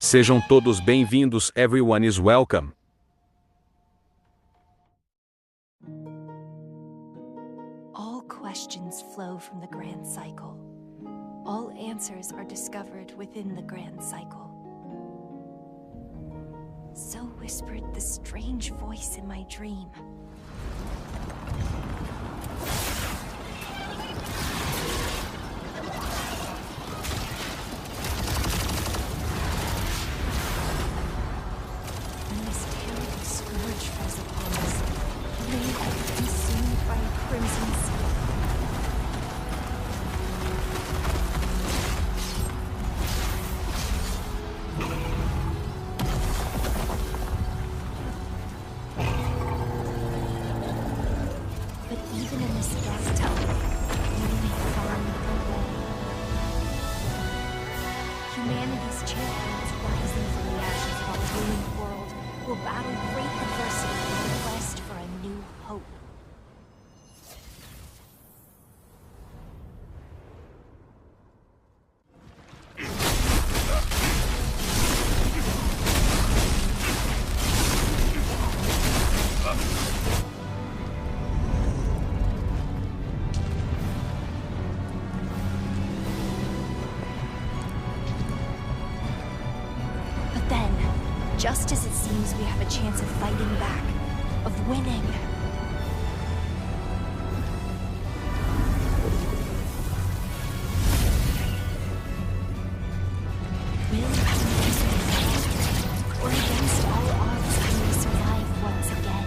Sejam todos bem-vindos, everyone is welcome. All questions flow from the grand cycle. All answers are discovered within the grand cycle. So whispered the strange voice in my dream. When this terrible scourge falls upon us, may I be consumed by a crimson sea. But even in this dark tunnel, we may find a way. Humanity's champions rising from the ashes of our ruined world will battle great adversity in the quest for a new hope. But then, just as it seems we have a chance of fighting back, of winning, will or against all odds can we survive once again?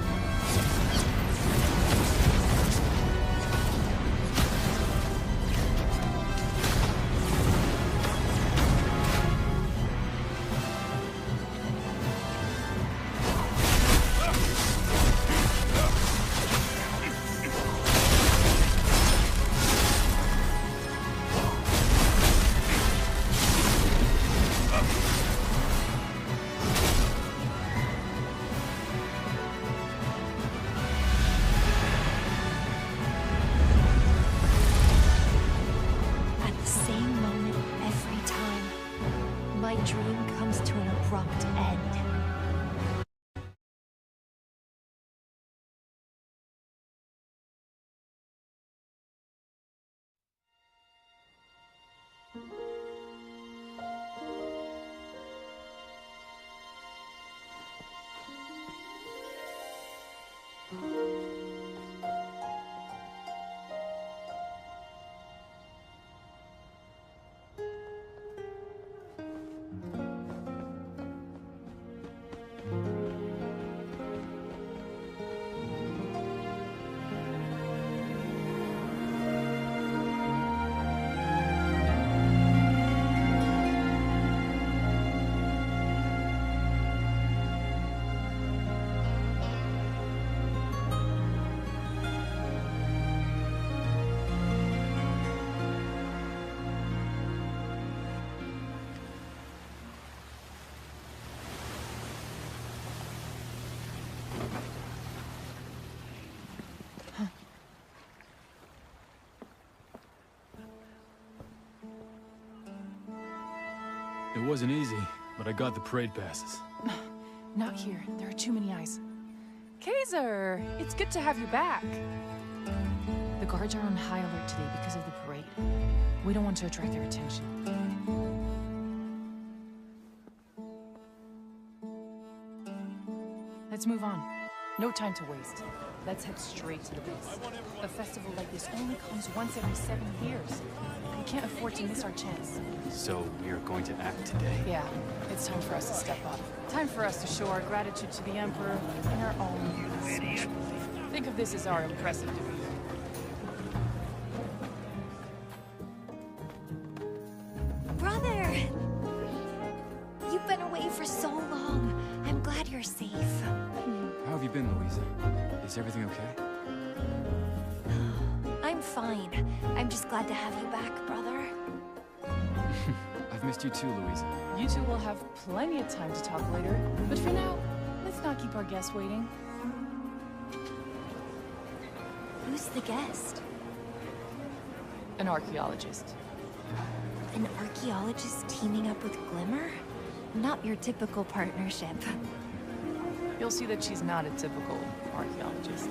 At the same moment every time, my dream comes to an abrupt end. It wasn't easy, but I got the parade passes. Not here. There are too many eyes. Kaiser, it's good to have you back. The guards are on high alert today because of the parade. We don't want to attract their attention. Let's move on. No time to waste. Let's head straight to the base. A festival like this only comes once every 7 years. We can't afford to miss our chance. So, we are going to act today? Yeah, it's time for us to step up. Time for us to show our gratitude to the Emperor in our own special way. Think of this as our impressive defeat. Brother! You've been away for so long. I'm glad you're safe. How have you been, Louisa? Is everything okay? I'm fine. I'm just glad to have you back, brother. I've missed you too, Louisa. You two will have plenty of time to talk later. But for now, let's not keep our guests waiting. Who's the guest? An archaeologist. An archaeologist teaming up with Glimmer? Not your typical partnership. You'll see that she's not a typical archaeologist.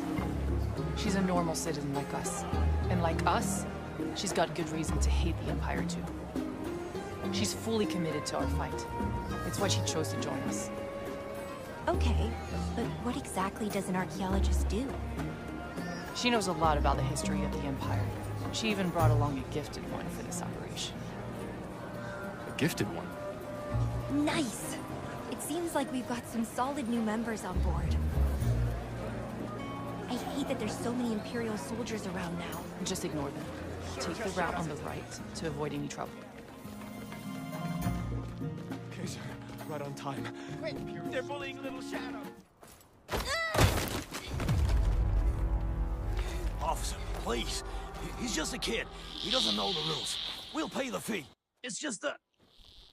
She's a normal citizen like us. And like us, she's got good reason to hate the Empire too. She's fully committed to our fight. It's why she chose to join us. Okay, but what exactly does an archaeologist do? She knows a lot about the history of the Empire. She even brought along a gifted one for this operation. A gifted one? Nice! It seems like we've got some solid new members on board. I hate that there's so many Imperial soldiers around now. Just ignore them. Take the route on the right to avoid any trouble. Okay, sir. Right on time. Quick! They're bullying little Shadow! Officer, please. He's just a kid. He doesn't know the rules. We'll pay the fee. It's just that...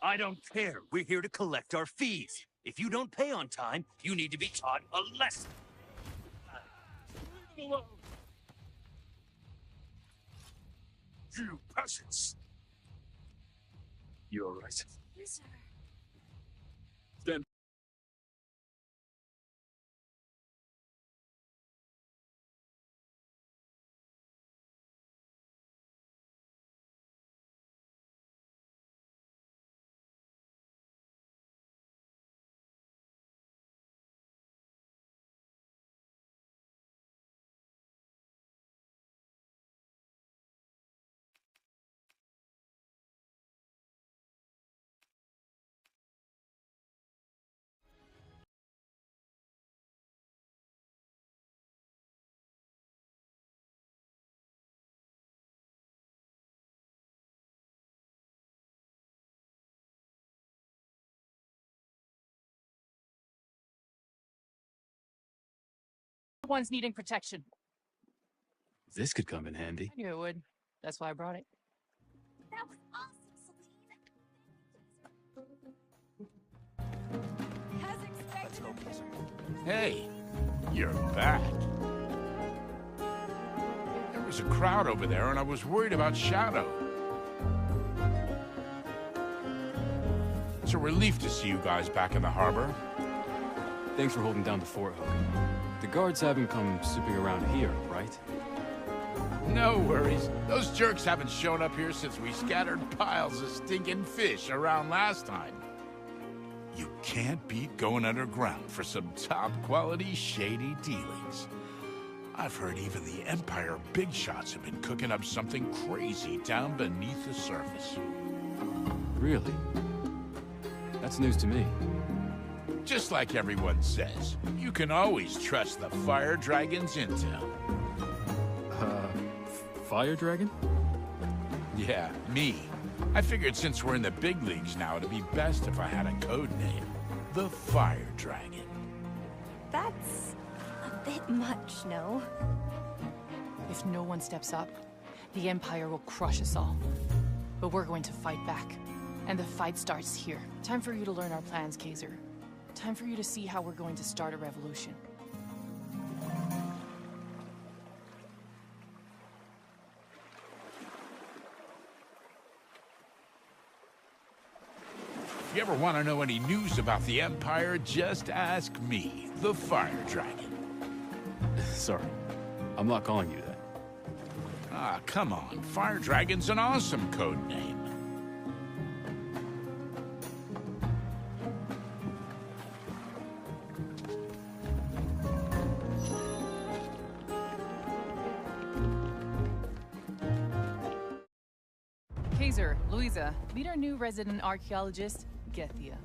I don't care. We're here to collect our fees. If you don't pay on time, you need to be taught a lesson. Leave him alone. You peasants. You all right? Yes, sir. Stand. One's needing protection. This could come in handy. I knew it would. That's why I brought it. That was awesome, Celine! As expected. Hey, you're back. There was a crowd over there, and I was worried about Shadow. It's a relief to see you guys back in the harbor. Thanks for holding down the fort, Hogan. The guards haven't come snooping around here, right? No worries. Those jerks haven't shown up here since we scattered piles of stinking fish around last time. You can't beat going underground for some top-quality, shady dealings. I've heard even the Empire big shots have been cooking up something crazy down beneath the surface. Really? That's news to me. Just like everyone says, you can always trust the Fire Dragon's intel. Fire Dragon? Yeah, me. I figured since we're in the big leagues now, it'd be best if I had a code name. The Fire Dragon. That's a bit much, no? If no one steps up, the Empire will crush us all. But we're going to fight back. And the fight starts here. Time for you to learn our plans, Kaiser. Time for you to see how we're going to start a revolution. If you ever want to know any news about the Empire, just ask me, the Fire Dragon. Sorry, I'm not calling you that. Ah, come on. Fire Dragon's an awesome code name. Kaiser, Louisa, meet our new resident archaeologist, Gethia.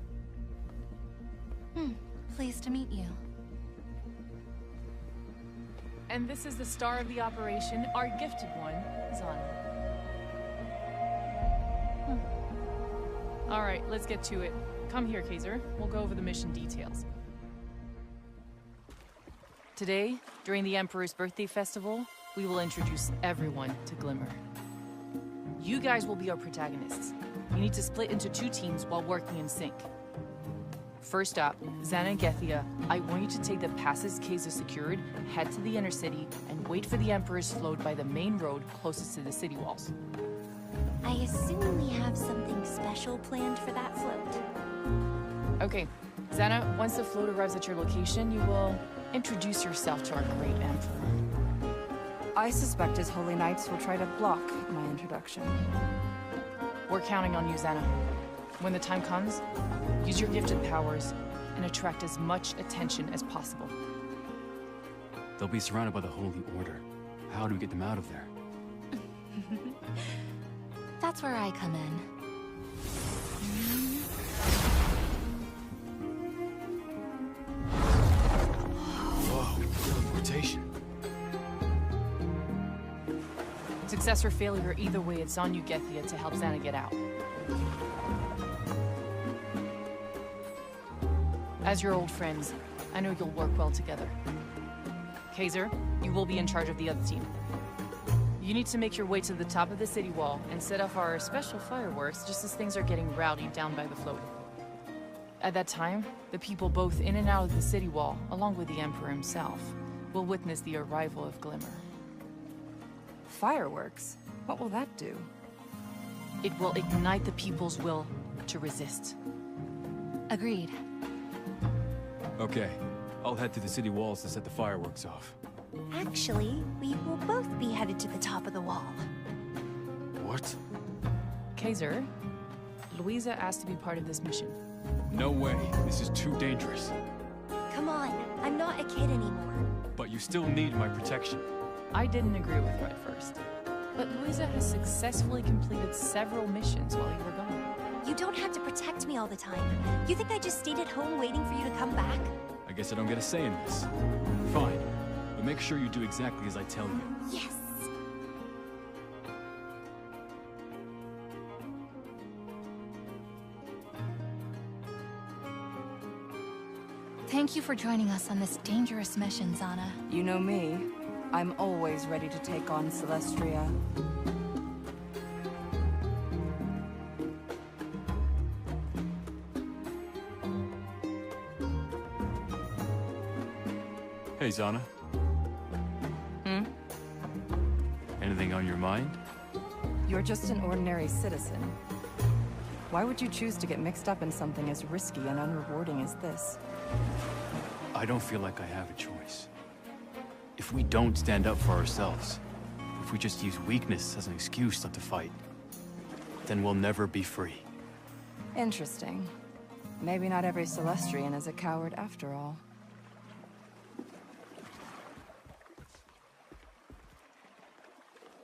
Pleased to meet you. And this is the star of the operation, our gifted one, Zana. All right, let's get to it. Come here, Kaiser. We'll go over the mission details. Today, during the Emperor's birthday festival, we will introduce everyone to Glimmer. You guys will be our protagonists. You need to split into 2 teams while working in sync. First up, Zana and Gethia, I want you to take the passes Kaiser secured, head to the inner city, and wait for the Emperor's float by the main road closest to the city walls. I assume we have something special planned for that float. Okay, Xana, once the float arrives at your location, you will introduce yourself to our great Emperor. I suspect his holy knights will try to block my introduction. We're counting on you, Xana. When the time comes, use your gifted powers and attract as much attention as possible. They'll be surrounded by the Holy Order. How do we get them out of there? That's where I come in. Whoa, teleportation. Success or failure, either way, it's on you, Gethia, to help Xana get out. As your old friends, I know you'll work well together. Kaiser, you will be in charge of the other team. You need to make your way to the top of the city wall and set off our special fireworks just as things are getting rowdy down by the float. At that time, the people both in and out of the city wall, along with the Emperor himself, will witness the arrival of Glimmer. Fireworks? What will that do? It will ignite the people's will to resist. Agreed. Okay, I'll head to the city walls to set the fireworks off. Actually, we will both be headed to the top of the wall. What? Kaiser, Louisa asked to be part of this mission. No way, this is too dangerous. Come on, I'm not a kid anymore. But you still need my protection. I didn't agree with her at first, but Louisa has successfully completed several missions while you were gone. You don't have to protect me all the time. You think I just stayed at home waiting for you to come back? I guess I don't get a say in this. Fine, but make sure you do exactly as I tell you. Yes! Thank you for joining us on this dangerous mission, Xana. You know me. I'm always ready to take on Celestria. Hey, Xana. Anything on your mind? You're just an ordinary citizen. Why would you choose to get mixed up in something as risky and unrewarding as this? I don't feel like I have a choice. If we don't stand up for ourselves, if we just use weakness as an excuse not to fight, then we'll never be free. Interesting. Maybe not every Celestrian is a coward after all.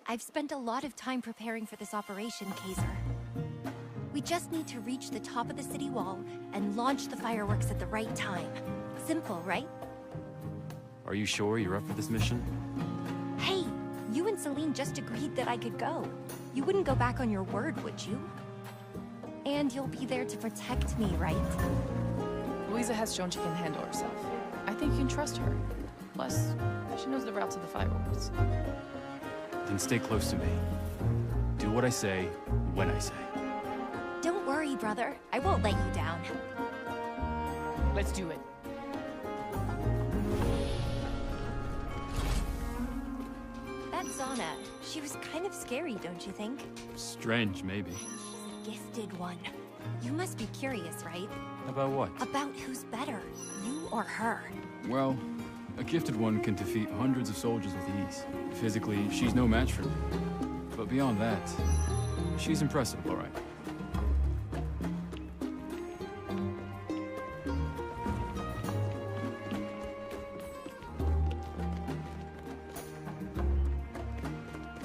I've spent a lot of time preparing for this operation, Kaiser. We just need to reach the top of the city wall and launch the fireworks at the right time. Simple, right? Are you sure you're up for this mission? Hey, you and Celine just agreed that I could go. You wouldn't go back on your word, would you? And you'll be there to protect me, right? Louisa has shown she can handle herself. I think you can trust her. Plus, she knows the route to the fireworks. Then stay close to me. Do what I say, when I say. Don't worry, brother. I won't let you down. Let's do it. That's Xana. She was kind of scary, don't you think? Strange, maybe. She's a gifted one. You must be curious, right? About what? About who's better, you or her. Well, a gifted one can defeat hundreds of soldiers with ease. Physically, she's no match for me. But beyond that, she's impressive, all right.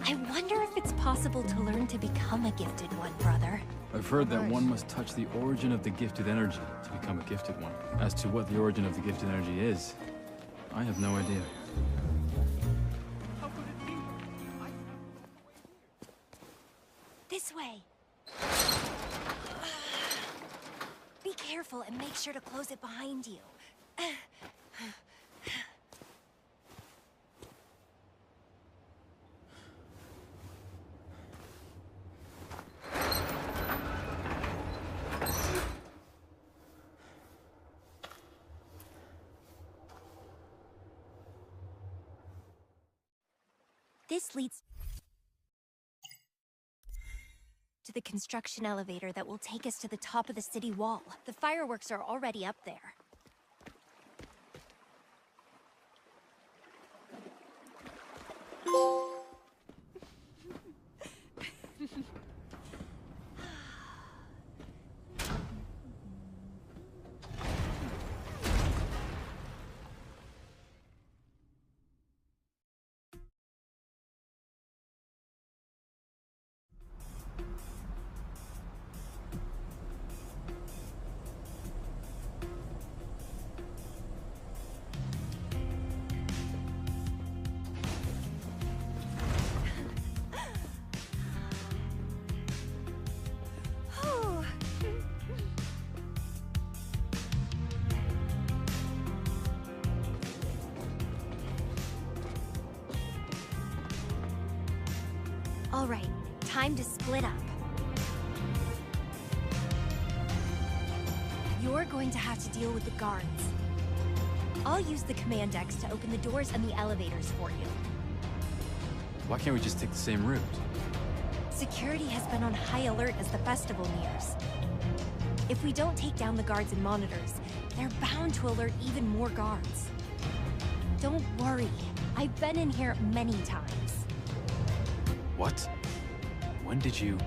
I wonder if it's possible to learn to become a gifted one, brother. I've heard that one must touch the origin of the gifted energy to become a gifted one. As to what the origin of the gifted energy is, I have no idea. This way. Be careful and make sure to close it behind you. This leads to the construction elevator that will take us to the top of the city wall. The fireworks are already up there. All right, time to split up. You're going to have to deal with the guards. I'll use the command decks to open the doors and the elevators for you. Why can't we just take the same route? Security has been on high alert as the festival nears. If we don't take down the guards and monitors, they're bound to alert even more guards. Don't worry, I've been in here many times. What? When did you...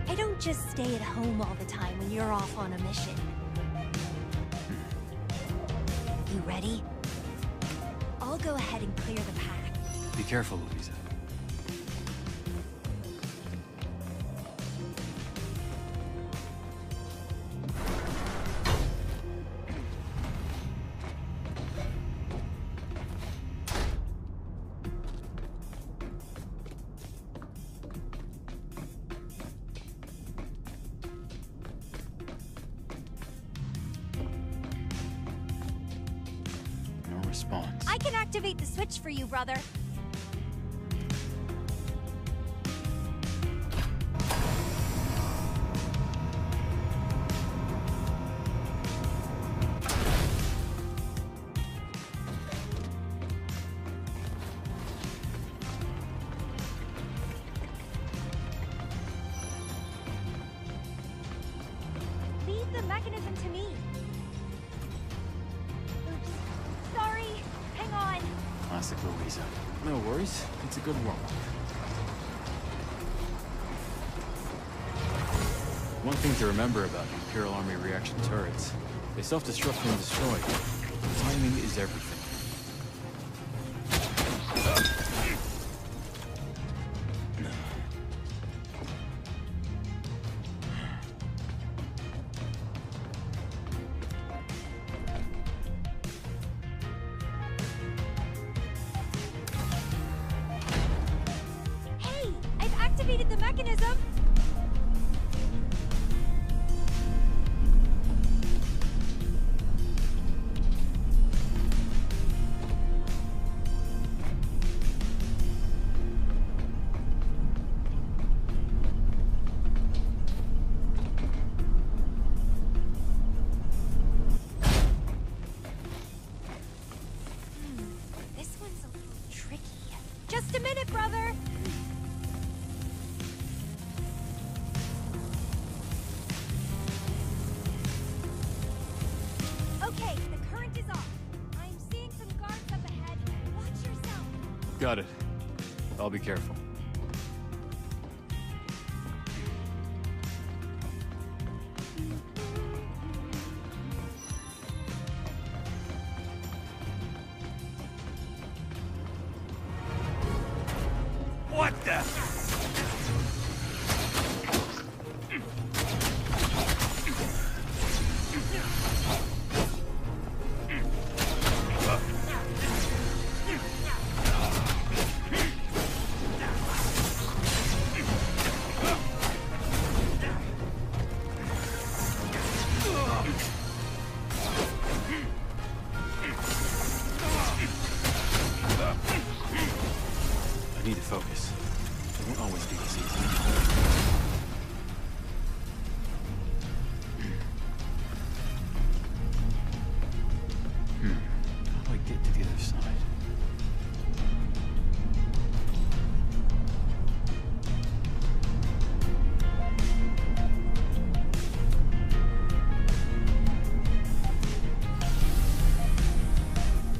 I don't just stay at home all the time when you're off on a mission. You ready? I'll go ahead and clear the path. Be careful, Louisa. Response. I can activate the switch for you, brother. Leave the mechanism to me. Classic Louisa. No worries, it's a good warm-up. One thing to remember about the Imperial Army reaction turrets, they self-destruct when destroyed. Timing is everything. Activated the mechanism. This one's a little tricky. Just a minute, brother. Okay, the current is off. I'm seeing some guards up ahead. Watch yourself. Got it. I'll be careful. What the?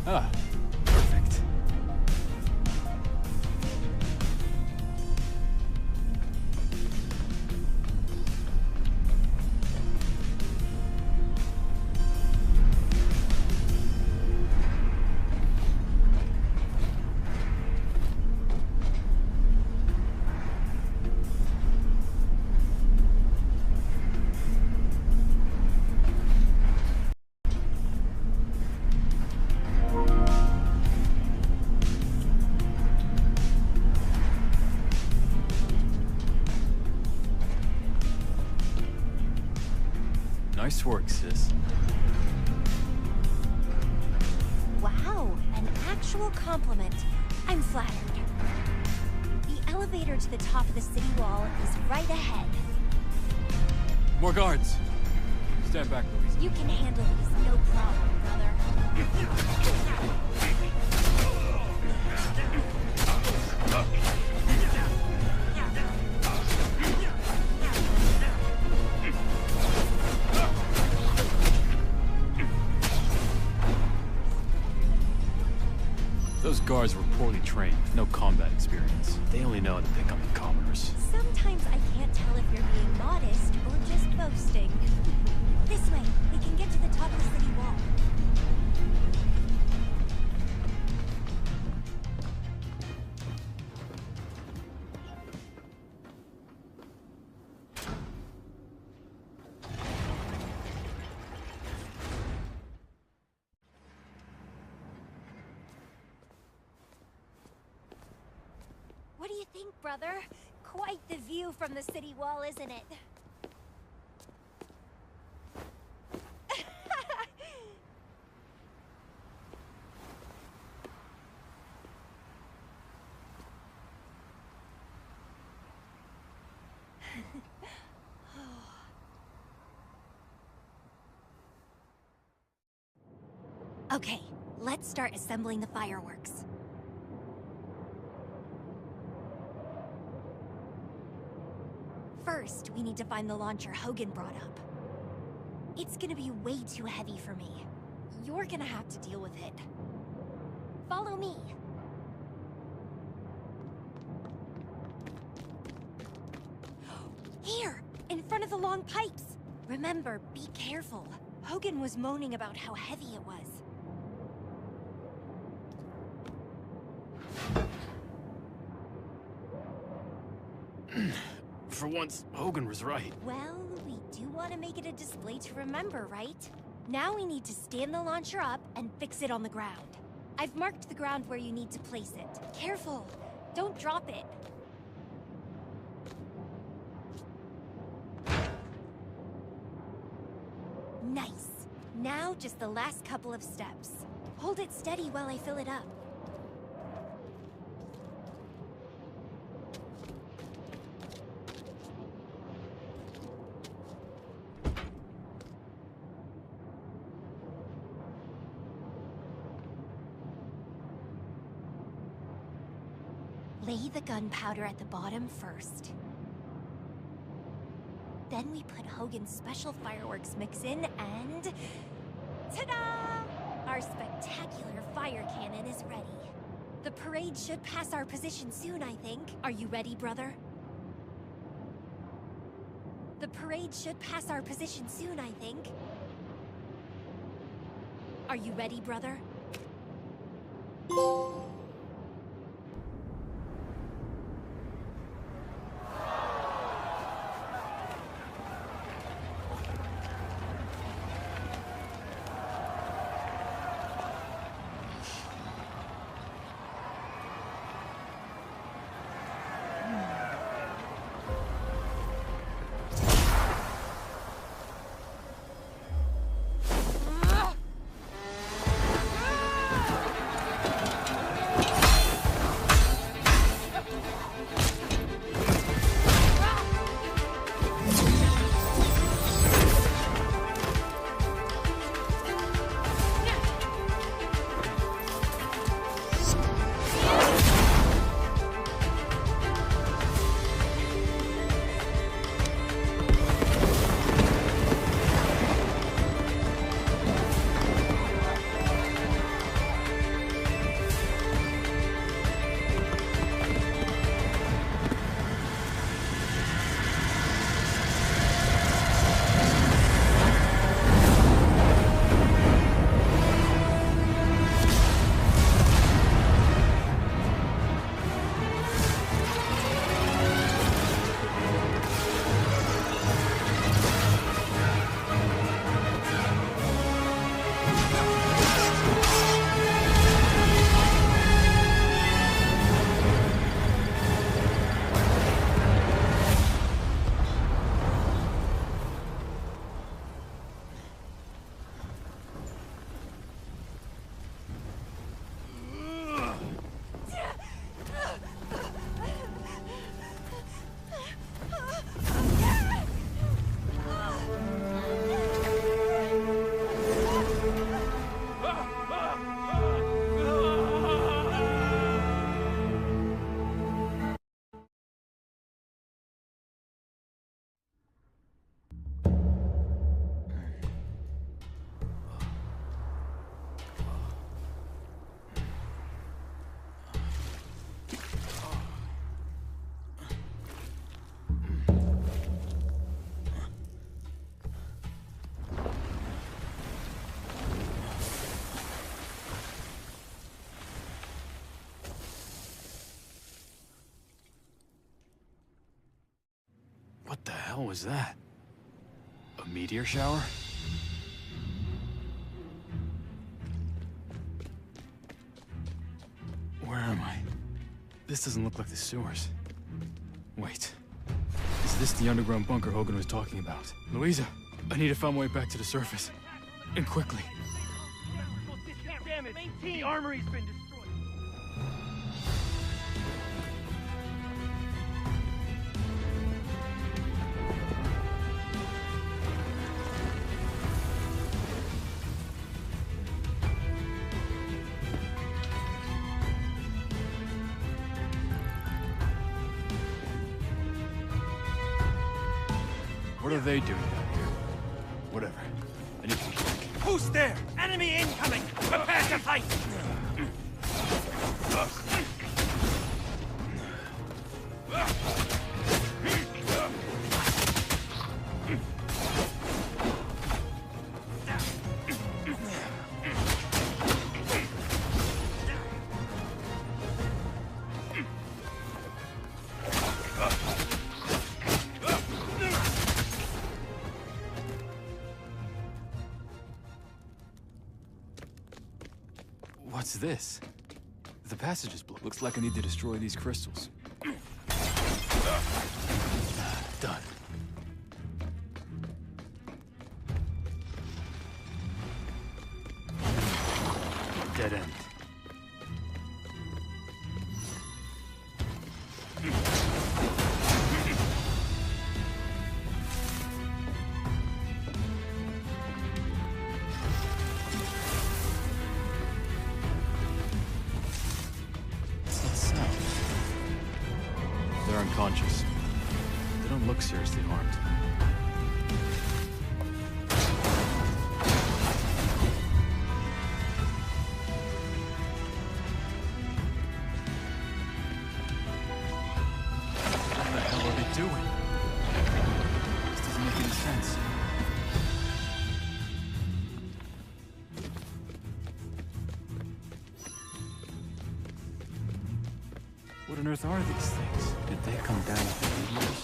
Ah, perfect. Nice work, sis. Wow, an actual compliment. I'm flattered. The elevator to the top of the city wall is right ahead. More guards. Stand back, Louise. You can handle these, no problem, brother. Those guards were poorly trained, with no combat experience. They only know how to pick up the commoners. Sometimes I can't tell if you're being modest or just boasting. This way, we can get to the top of the city wall. What do you think, brother? Quite the view from the city wall, isn't it? Okay, let's start assembling the fireworks. First, we need to find the launcher Hogan brought up. It's gonna be way too heavy for me. You're gonna have to deal with it. Follow me. Here, in front of the long pipes. Remember, be careful. Hogan was moaning about how heavy it was. For once, Hogan was right. Well, we do want to make it a display to remember, right? Now we need to stand the launcher up and fix it on the ground. I've marked the ground where you need to place it. Careful! Don't drop it. Nice. Now just the last couple of steps. Hold it steady while I fill it up. Lay the gunpowder at the bottom first. Then we put Hogan's special fireworks mix in and... ta-da! Our spectacular fire cannon is ready. The parade should pass our position soon, I think. Are you ready, brother? The parade should pass our position soon, I think. Are you ready, brother? hell was that? A meteor shower? Where am I? This doesn't look like the sewers. Wait. Is this the underground bunker Hogan was talking about? Louisa, I need to find my way back to the surface. And quickly. The armory's been destroyed. What are they doing down here? Whatever. I need to check. Who's there? Enemy incoming! Prepare to fight! What's this? The passage is blocked. Looks like I need to destroy these crystals. Done. Dead end. They're unconscious. They don't look seriously harmed. What the hell are they doing? This doesn't make any sense. What on earth are these things? Did they come down with the meteors?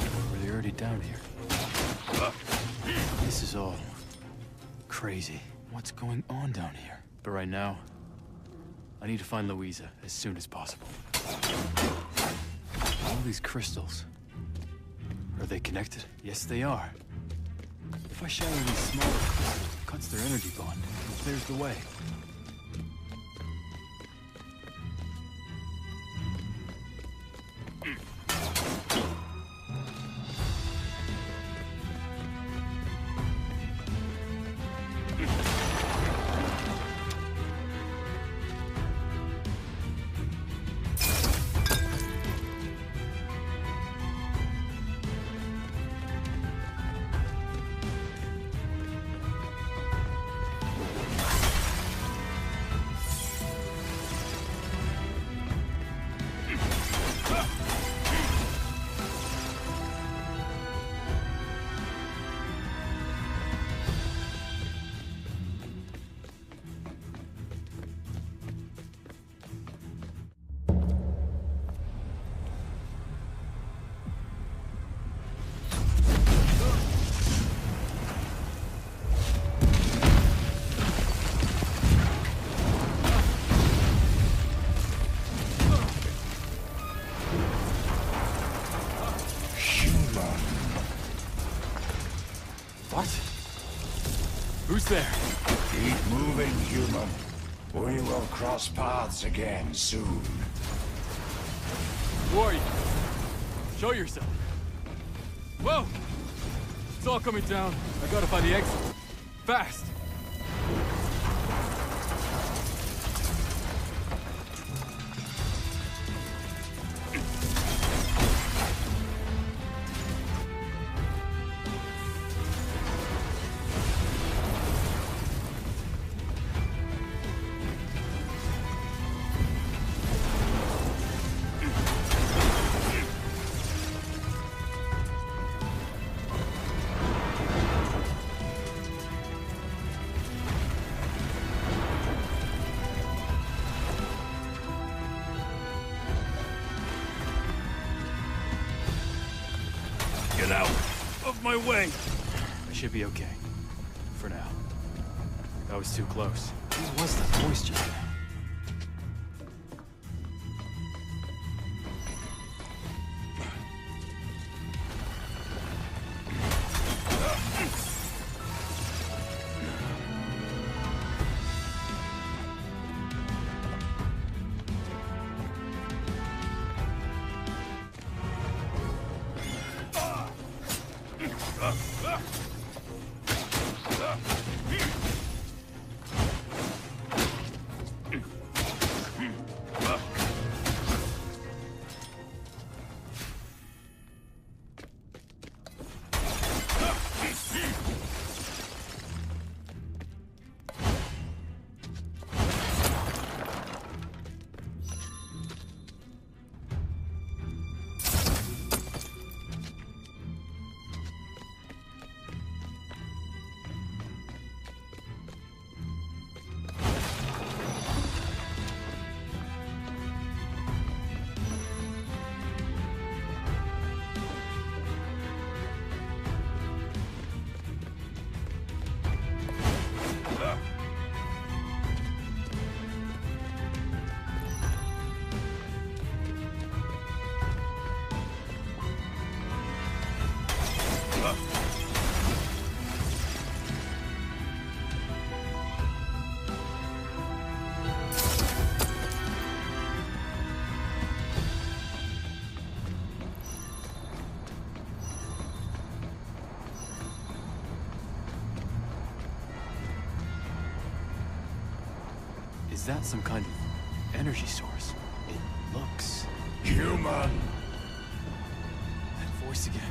Or were they already down here? This is all crazy. What's going on down here? But right now, I need to find Louisa as soon as possible. All these crystals. Are they connected? Yes, they are. If I shatter these smaller crystals, it cuts their energy bond and clears the way. What? Who's there? Keep moving, human. We will cross paths again soon. Who are you? Show yourself. Whoa! It's all coming down. I gotta find the exit. Fast! out of my way! I should be okay. For now. That was too close. Who was that voice just now? Is that some kind of energy source? It looks... Human! That voice again.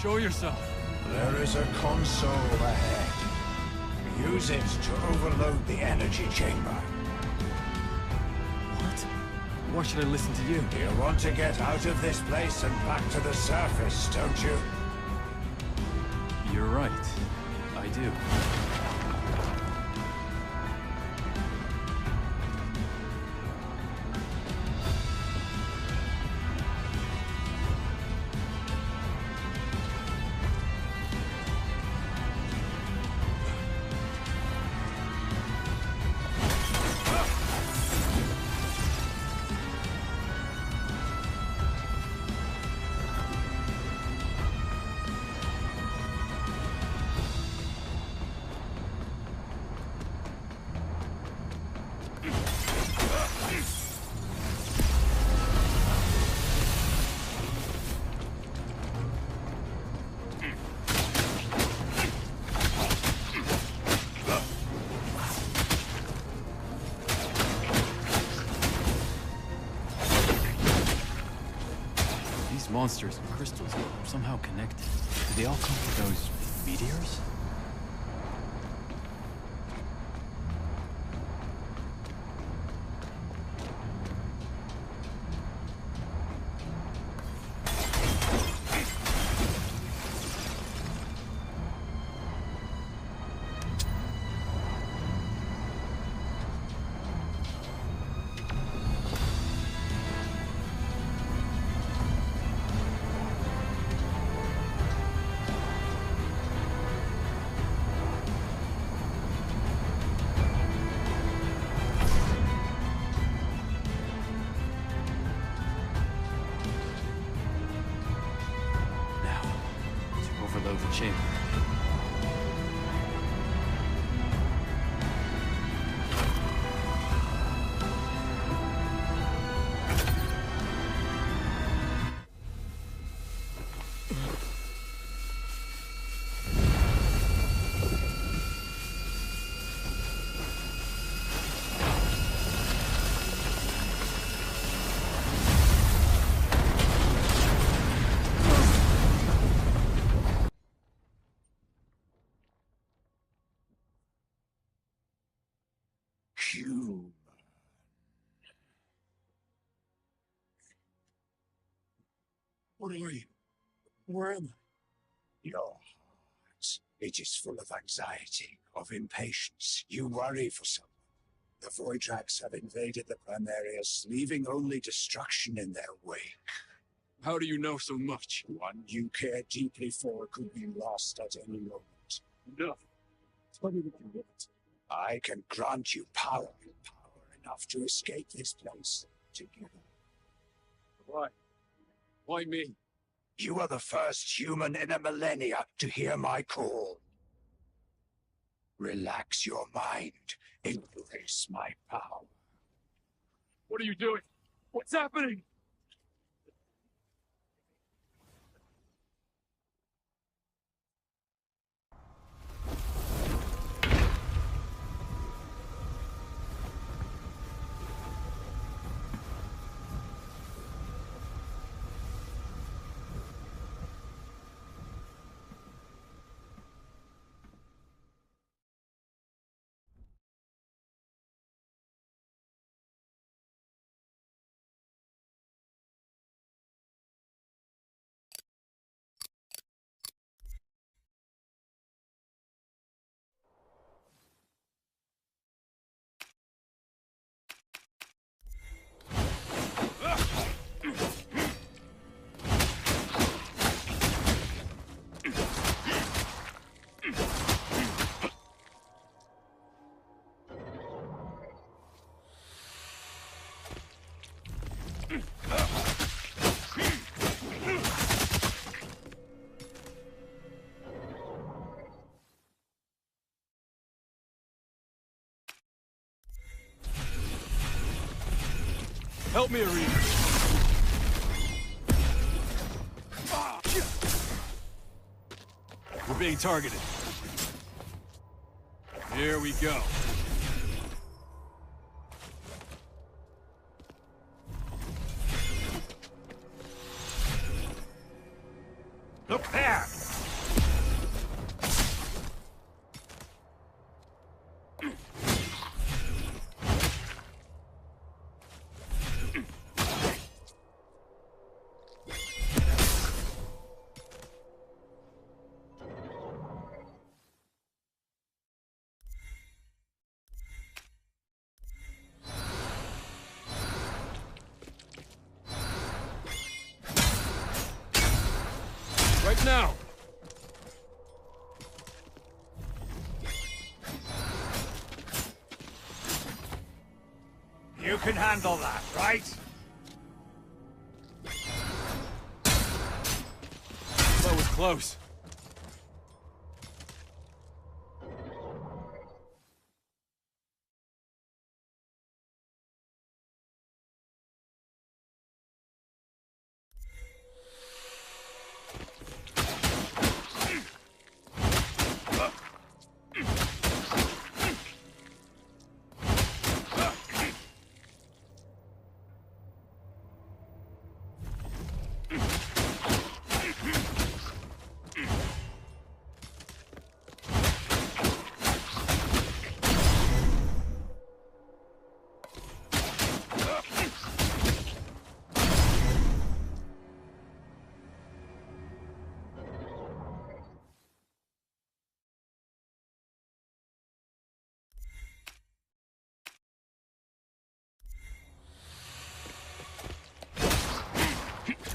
Show yourself! There is a console ahead. Use it to overload the energy chamber. What? Why should I listen to you? You want to get out of this place and back to the surface, don't you? You're right. I do. Monsters and crystals are somehow connected. Did they all come from those meteors? Overload the chamber. Human. What are you? Where am I? Your heart. It is full of anxiety, of impatience. You worry for someone. The Voidraks have invaded the Primeiras, leaving only destruction in their wake. How do you know so much? One you care deeply for could be lost at any moment. No. Tell me what you want. I can grant you power enough to escape this place together. Why? Why me? You are the first human in a millennia to hear my call. Relax your mind. Embrace my power. What are you doing? What's happening? Help me, Arena. We're being targeted. Here we go. Look there! Right now! You can handle that, right? That was close.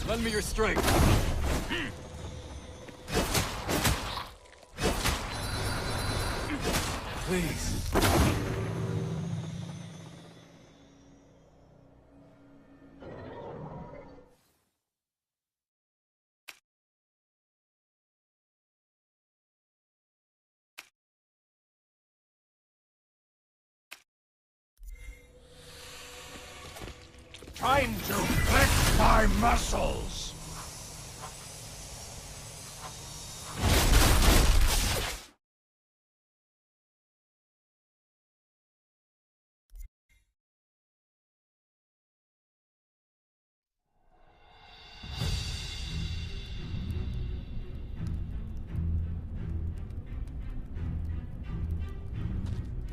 Lend me your strength. Please. Time to flex my muscles!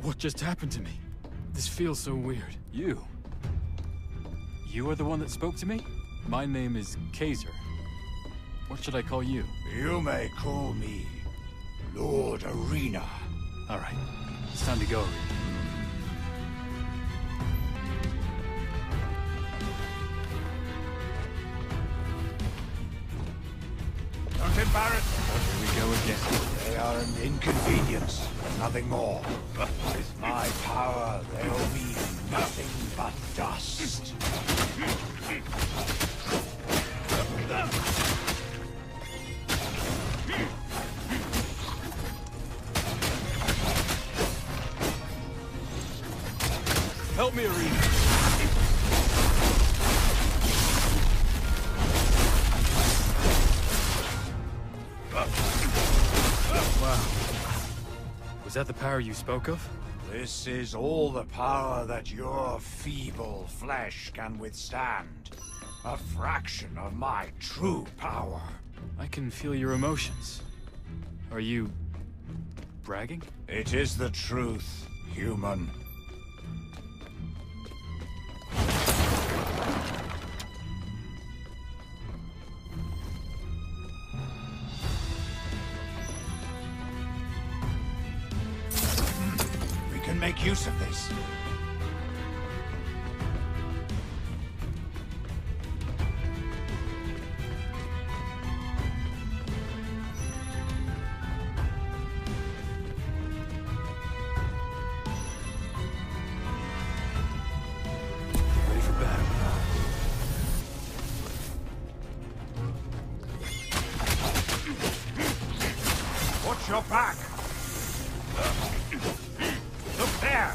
What just happened to me? This feels so weird. You are the one that spoke to me? My name is Kaiser. What should I call you? You may call me Lord Arena. All right, it's time to go, Arena. Inconvenience, but nothing more. With my power, there will be nothing but dust. Help me, Arena. Wow. Was that the power you spoke of? This is all the power that your feeble flesh can withstand. A fraction of my true power. I can feel your emotions. Are you... bragging? It is the truth, human. We can make use of this. Ready for battle. Watch your back! Look there!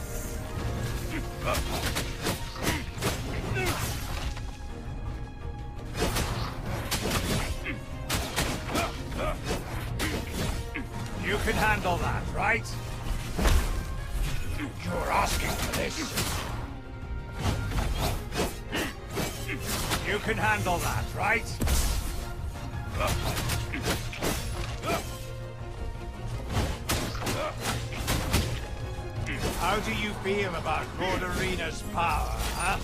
You can handle that, right? You're asking for this. You can handle that, right? How do you feel about Lord Arena's power, huh?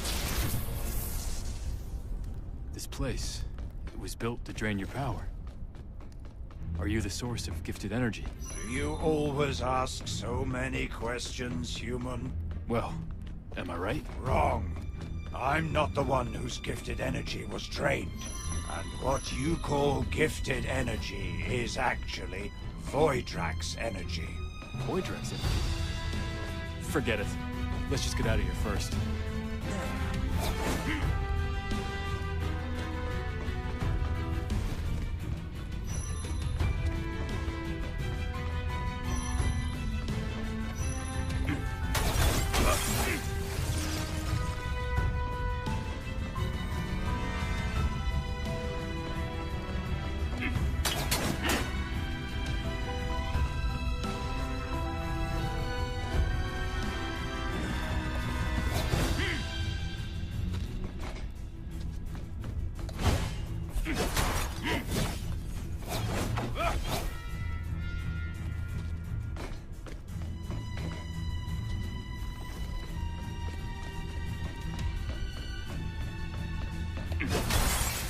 This place, it was built to drain your power. Are you the source of gifted energy? Do you always ask so many questions, human? Well, am I right? Wrong. I'm not the one whose gifted energy was drained. And what you call gifted energy is actually Voidrax energy. Voidrax energy? Forget it. Let's just get out of here first.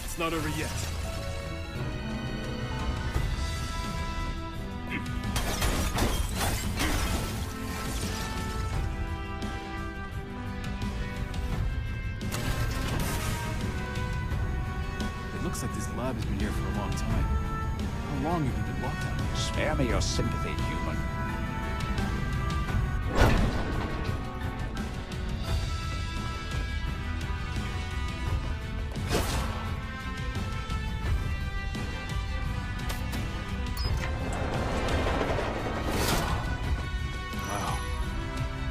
It's not over yet. It looks like this lab has been here for a long time. How long have you been locked out? Spare me your sympathy, human.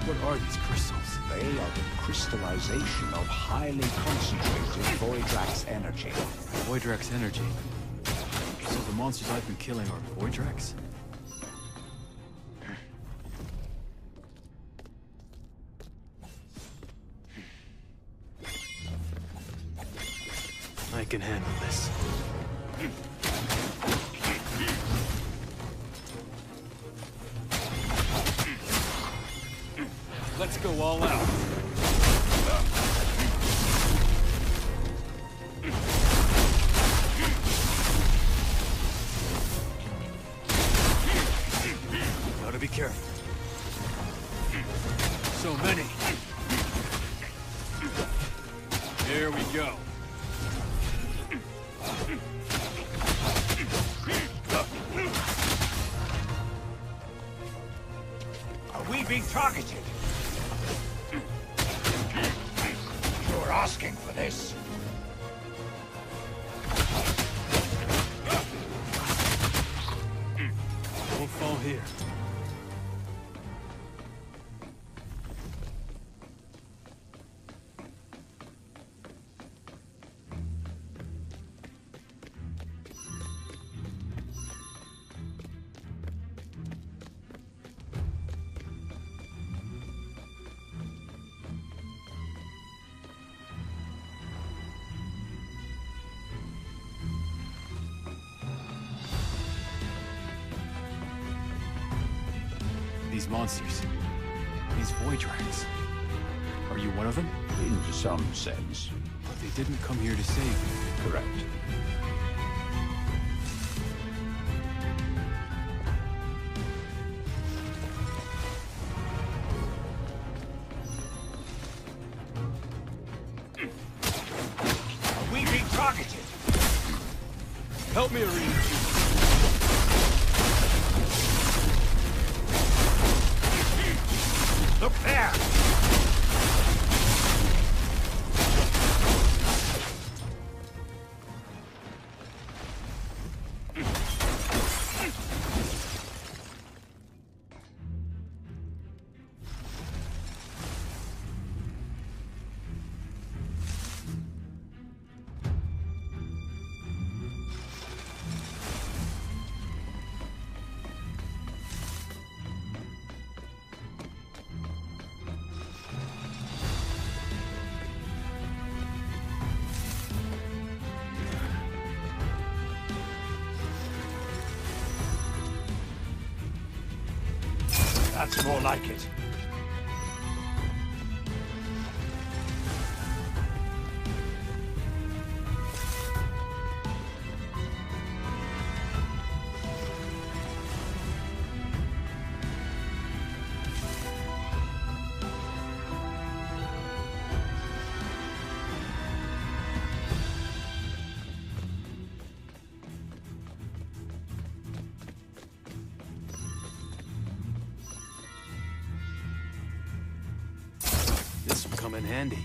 What are these crystals? They are the crystallization of highly concentrated Voidrax energy. Voidrax energy. So the monsters I've been killing are Voidrax? I can handle this. Let's go all out. Gotta be careful. So many. There we go. targeted. You're asking for this. Won't fall here. These monsters. These void dragons. Are you one of them? In some sense. But they didn't come here to save you. Correct. Are we being targeted? Help me, Arena. Look there! That's more like it. This will come in handy.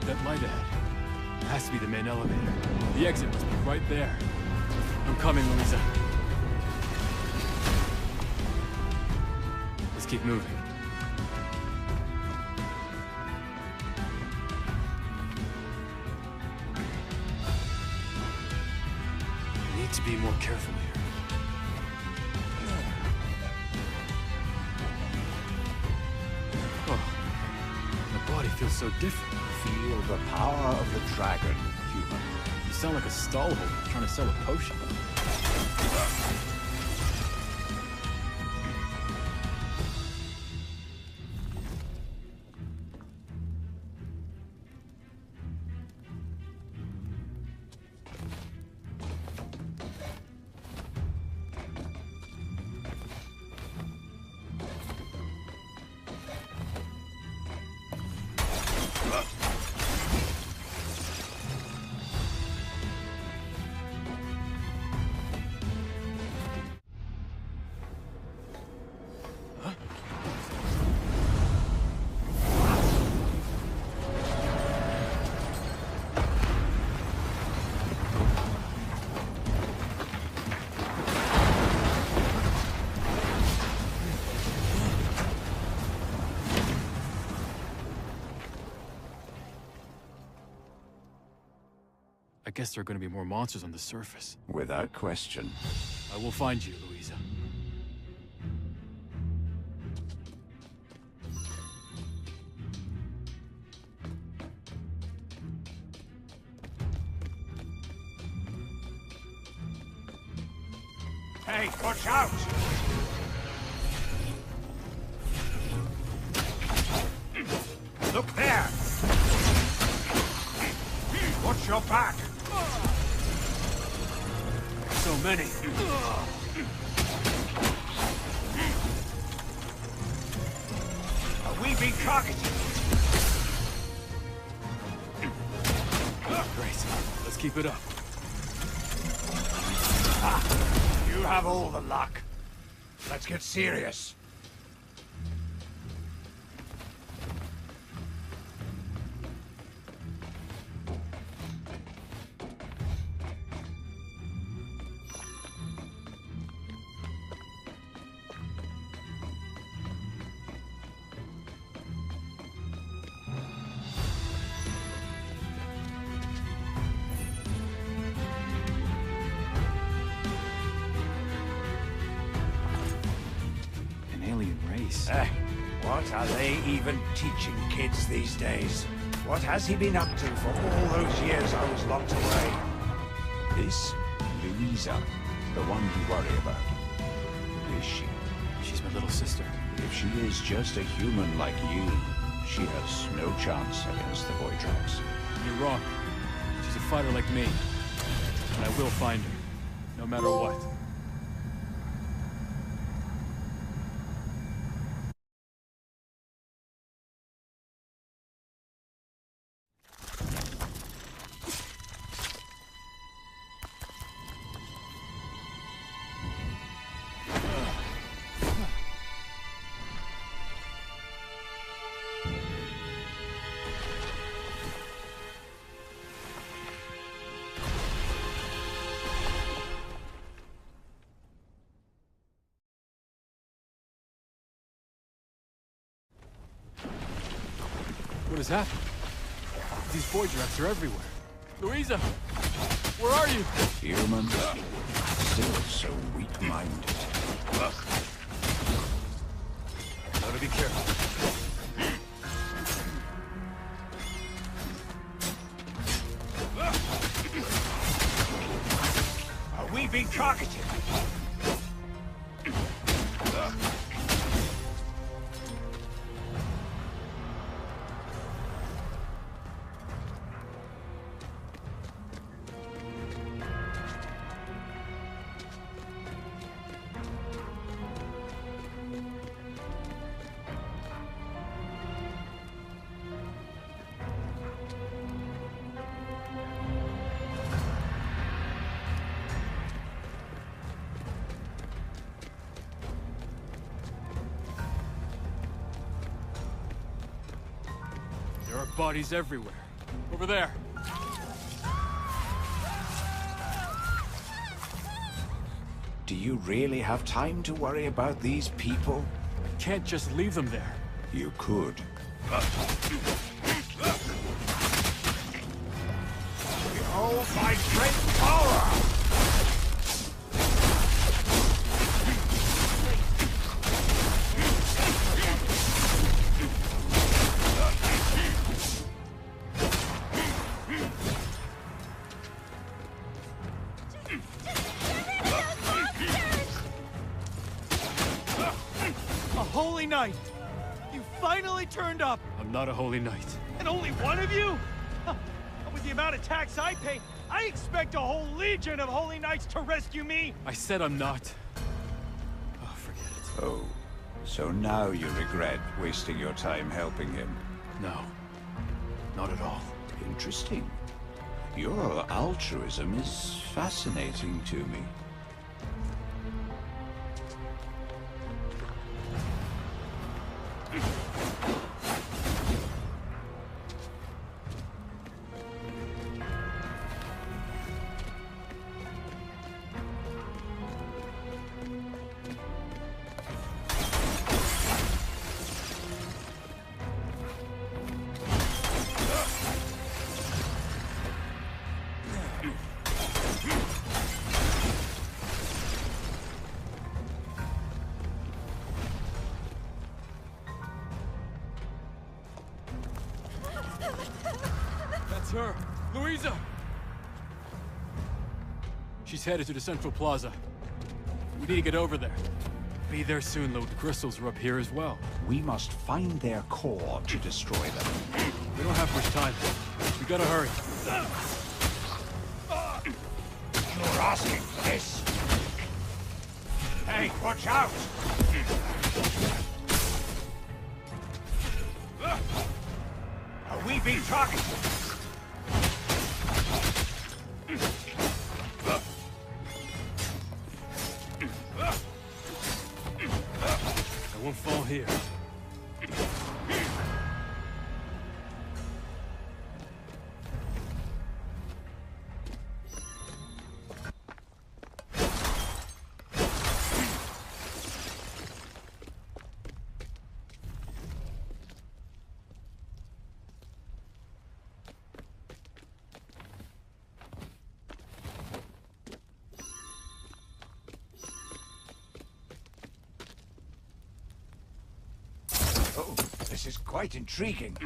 That light ahead. It has to be the main elevator. The exit must be right there. I'm coming, Louisa. Let's keep moving. I need to be more careful here. Oh, my body feels so different. Feel the power of the dragon, human. You sound like a stallholder trying to sell a potion. I guess there are going to be more monsters on the surface. Without question. I will find you, Louisa. Hey, watch out! Look there! Watch your back! So many. Are we we been targeted? Great. Let's keep it up. You have all the luck. Let's get serious. What are they even teaching kids these days? What has he been up to for all those years I was locked away? This, Louisa, the one you worry about. Who is she? She's my little sister. If she is just a human like you, she has no chance against the Voidrax. You're wrong. She's a fighter like me. And I will find her, no matter what. What has happened? These Voidrax are everywhere. Louisa! Where are you? Human. Still so weak-minded. Gotta be careful. Are we being targeted? There are bodies everywhere. Over there. Do you really have time to worry about these people? Can't just leave them there. You could. Behold my great power! Holy Knight! You finally turned up! I'm not a holy knight. And only one of you? Huh. With the amount of tax I pay, I expect a whole legion of Holy Knights to rescue me! I said I'm not. Oh, forget it. Oh, so now you regret wasting your time helping him? No. Not at all. Interesting. Your altruism is fascinating to me. That's her! Louisa! She's headed to the central plaza. We need to get over there. Be there soon, though. The crystals are up here as well. We must find their core to destroy them. We don't have much time. We gotta hurry. You're asking for this? Hey, watch out! being targeted! I won't fall here. Oh, this is quite intriguing.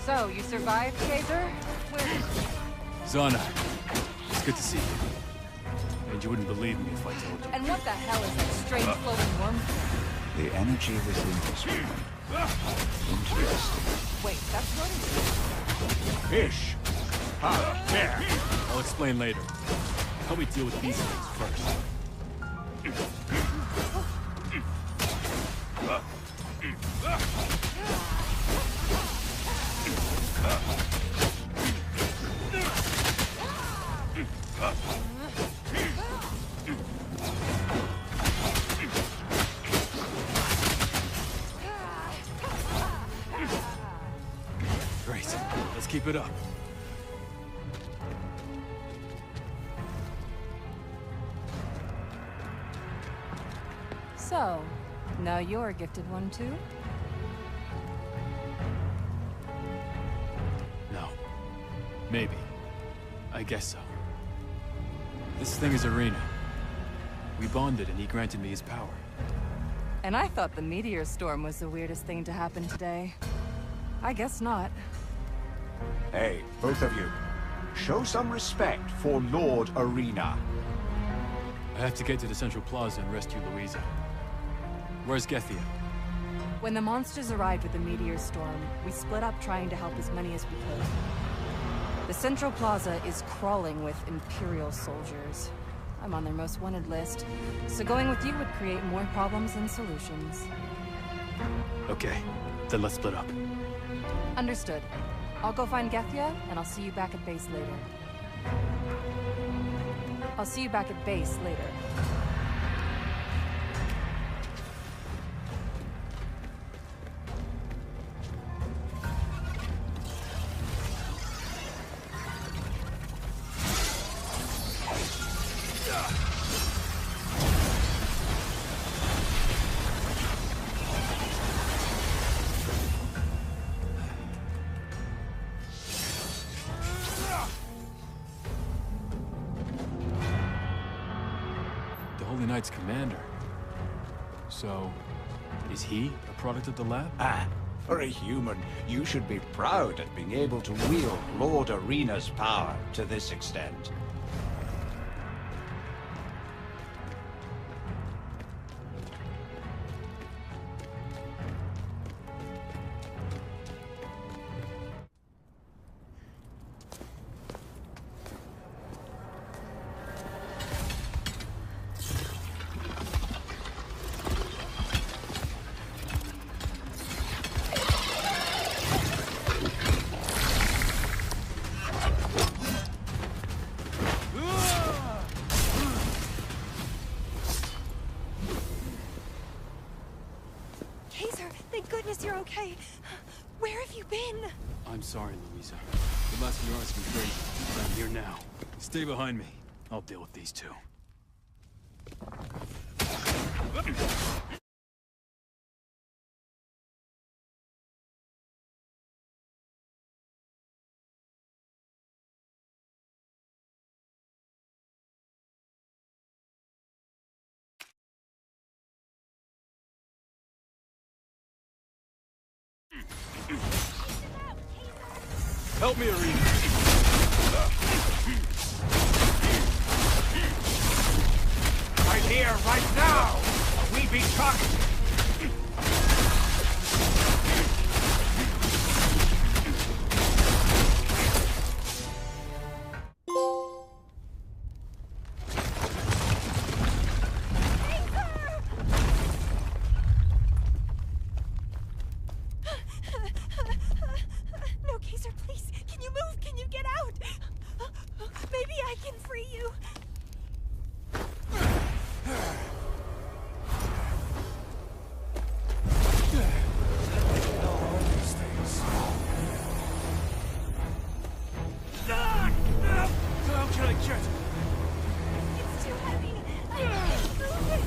So, you survived, Kaiser? Zana, it's good to see you. And you wouldn't believe me if I told you. And what the hell is that strange floating worm thing? The energy within this woman. Interesting. Wait, that's floating? Fish! Ah, there! I'll explain later. Help me deal with these things first. Great. Let's keep it up. So, now you're a gifted one too? No. Maybe. I guess so. This thing is Arena. We bonded and he granted me his power. And I thought the meteor storm was the weirdest thing to happen today. I guess not. Hey, both of you. Show some respect for Lord Arena. I have to get to the Central Plaza and rescue Louisa. Where's Gethia? When the monsters arrived with the meteor storm, we split up trying to help as many as we could. The Central Plaza is crawling with Imperial soldiers. I'm on their most wanted list, so going with you would create more problems than solutions. Okay, then let's split up. Understood. I'll go find Gethia, and I'll see you back at base later. I'll see you back at base later. Holy Knight's commander. So, is he a product of the lab? Ah, for a human, you should be proud at being able to wield Lord Arena's power to this extent. Thank goodness you're okay. Where have you been? I'm sorry, Louisa. The last few hours have been crazy, but I'm here now. Stay behind me. I'll deal with these two. Help me, Arena. Right here, right now! We be targeted! No, Kaiser, please. Can you move? Can you get out? Maybe I can free you. How can I get? It's too heavy. I can't move it.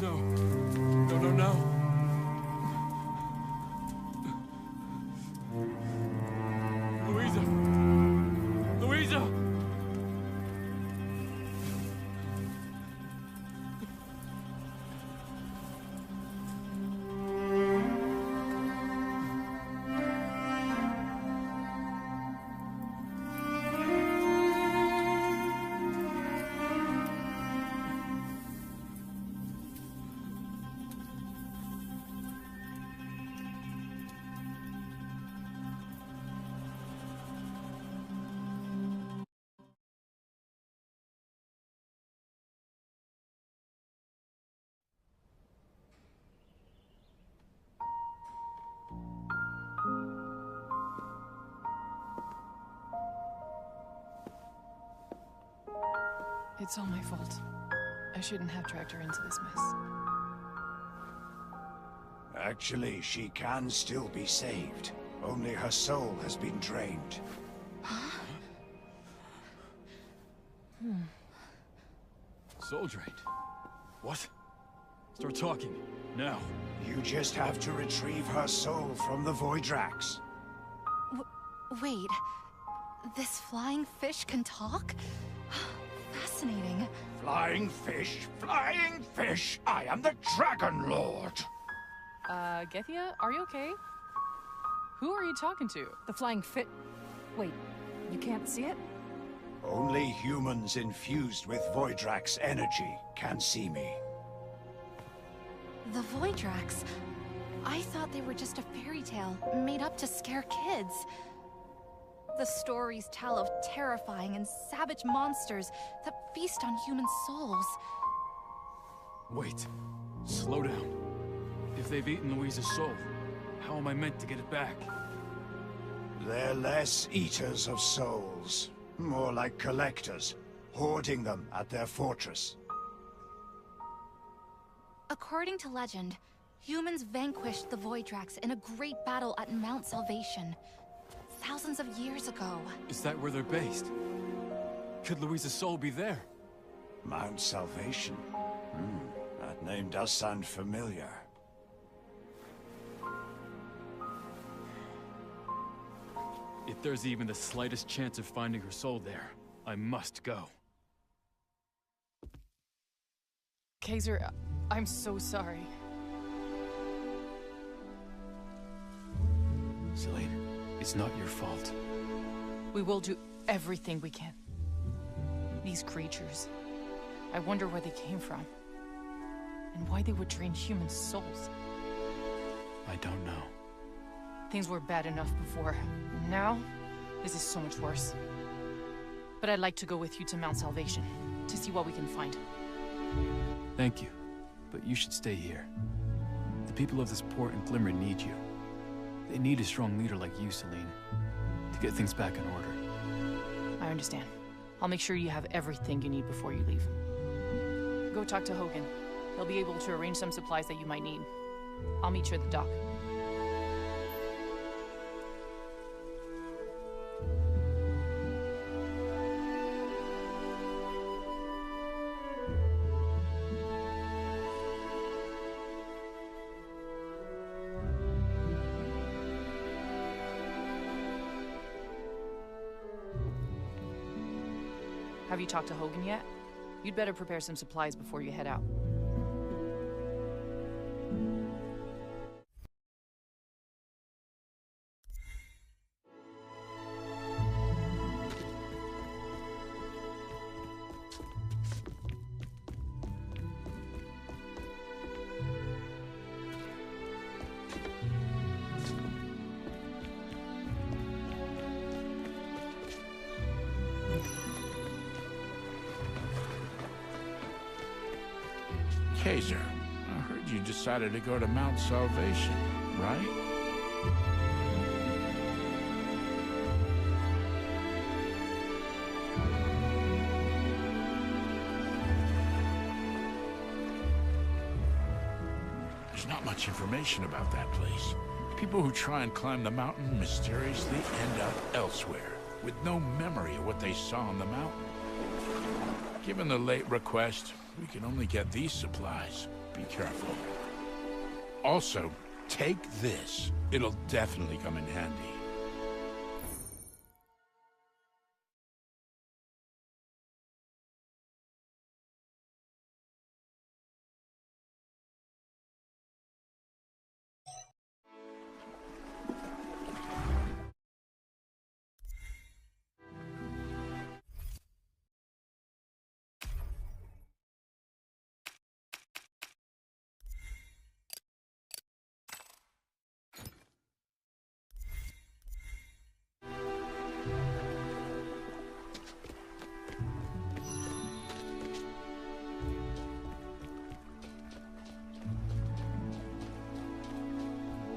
No. No, no, no. Louisa! Louisa! It's all my fault. I shouldn't have dragged her into this mess. Actually, she can still be saved. Only her soul has been drained. Soul drained. What? Start talking. Now. You just have to retrieve her soul from the Voidrax. Wait. This flying fish can talk? Fascinating. Flying fish? Flying fish! I am the Dragon Lord! Gethia, are you okay? Who are you talking to? The flying fit. Wait, you can't see it? Only humans infused with Voidrax energy can see me. The Voidrax? I thought they were just a fairy tale made up to scare kids. The stories tell of terrifying and savage monsters that feast on human souls. Wait. Slow down. If they've eaten Louisa's soul, how am I meant to get it back? They're less eaters of souls. More like collectors, hoarding them at their fortress. According to legend, humans vanquished the Voidrax in a great battle at Mount Salvation. Thousands of years ago. Is that where they're based? Could Louisa's soul be there? Mount Salvation? That name does sound familiar. If there's even the slightest chance of finding her soul there, I must go. Kaiser, I'm so sorry. Selene, it's not your fault. We will do everything we can. These creatures, I wonder where they came from. And why they would drain human souls. I don't know. Things were bad enough before. Now, this is so much worse. But I'd like to go with you to Mount Salvation, to see what we can find. Thank you, but you should stay here. The people of this port and Glimmer need you. They need a strong leader like you, Selene, to get things back in order. I understand. I'll make sure you have everything you need before you leave. Go talk to Hogan. He'll be able to arrange some supplies that you might need. I'll meet you at the dock. Have you talked to Hogan yet? You'd better prepare some supplies before you head out. Kaiser, I heard you decided to go to Mount Salvation, right? There's not much information about that place. People who try and climb the mountain mysteriously end up elsewhere, with no memory of what they saw on the mountain. Given the late request, we can only get these supplies. Be careful. Also, take this. It'll definitely come in handy.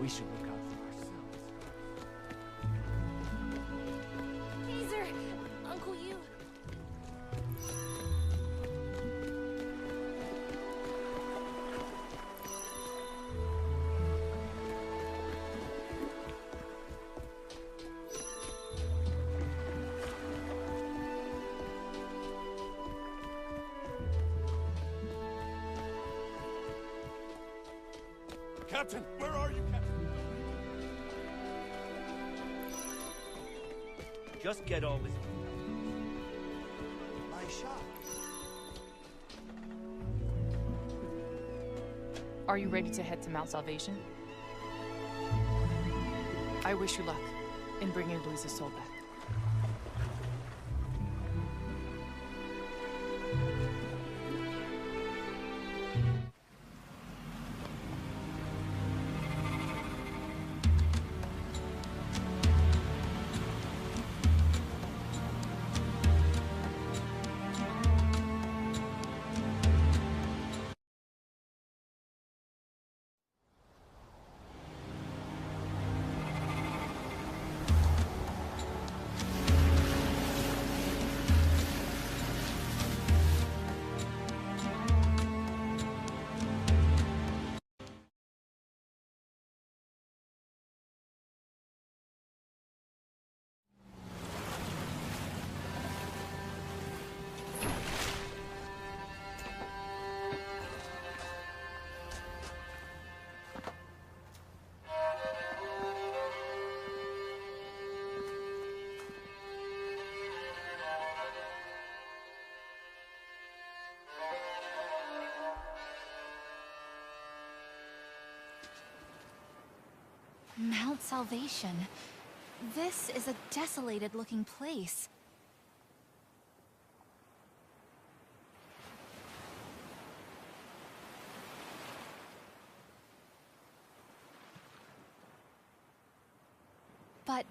We should look out for ourselves. Caesar! Uncle You! Captain, where are you, Captain? Just get all this. My shot. Are you ready to head to Mount Salvation? I wish you luck in bringing Luis's soul back. Mount Salvation. This is a desolated-looking place. But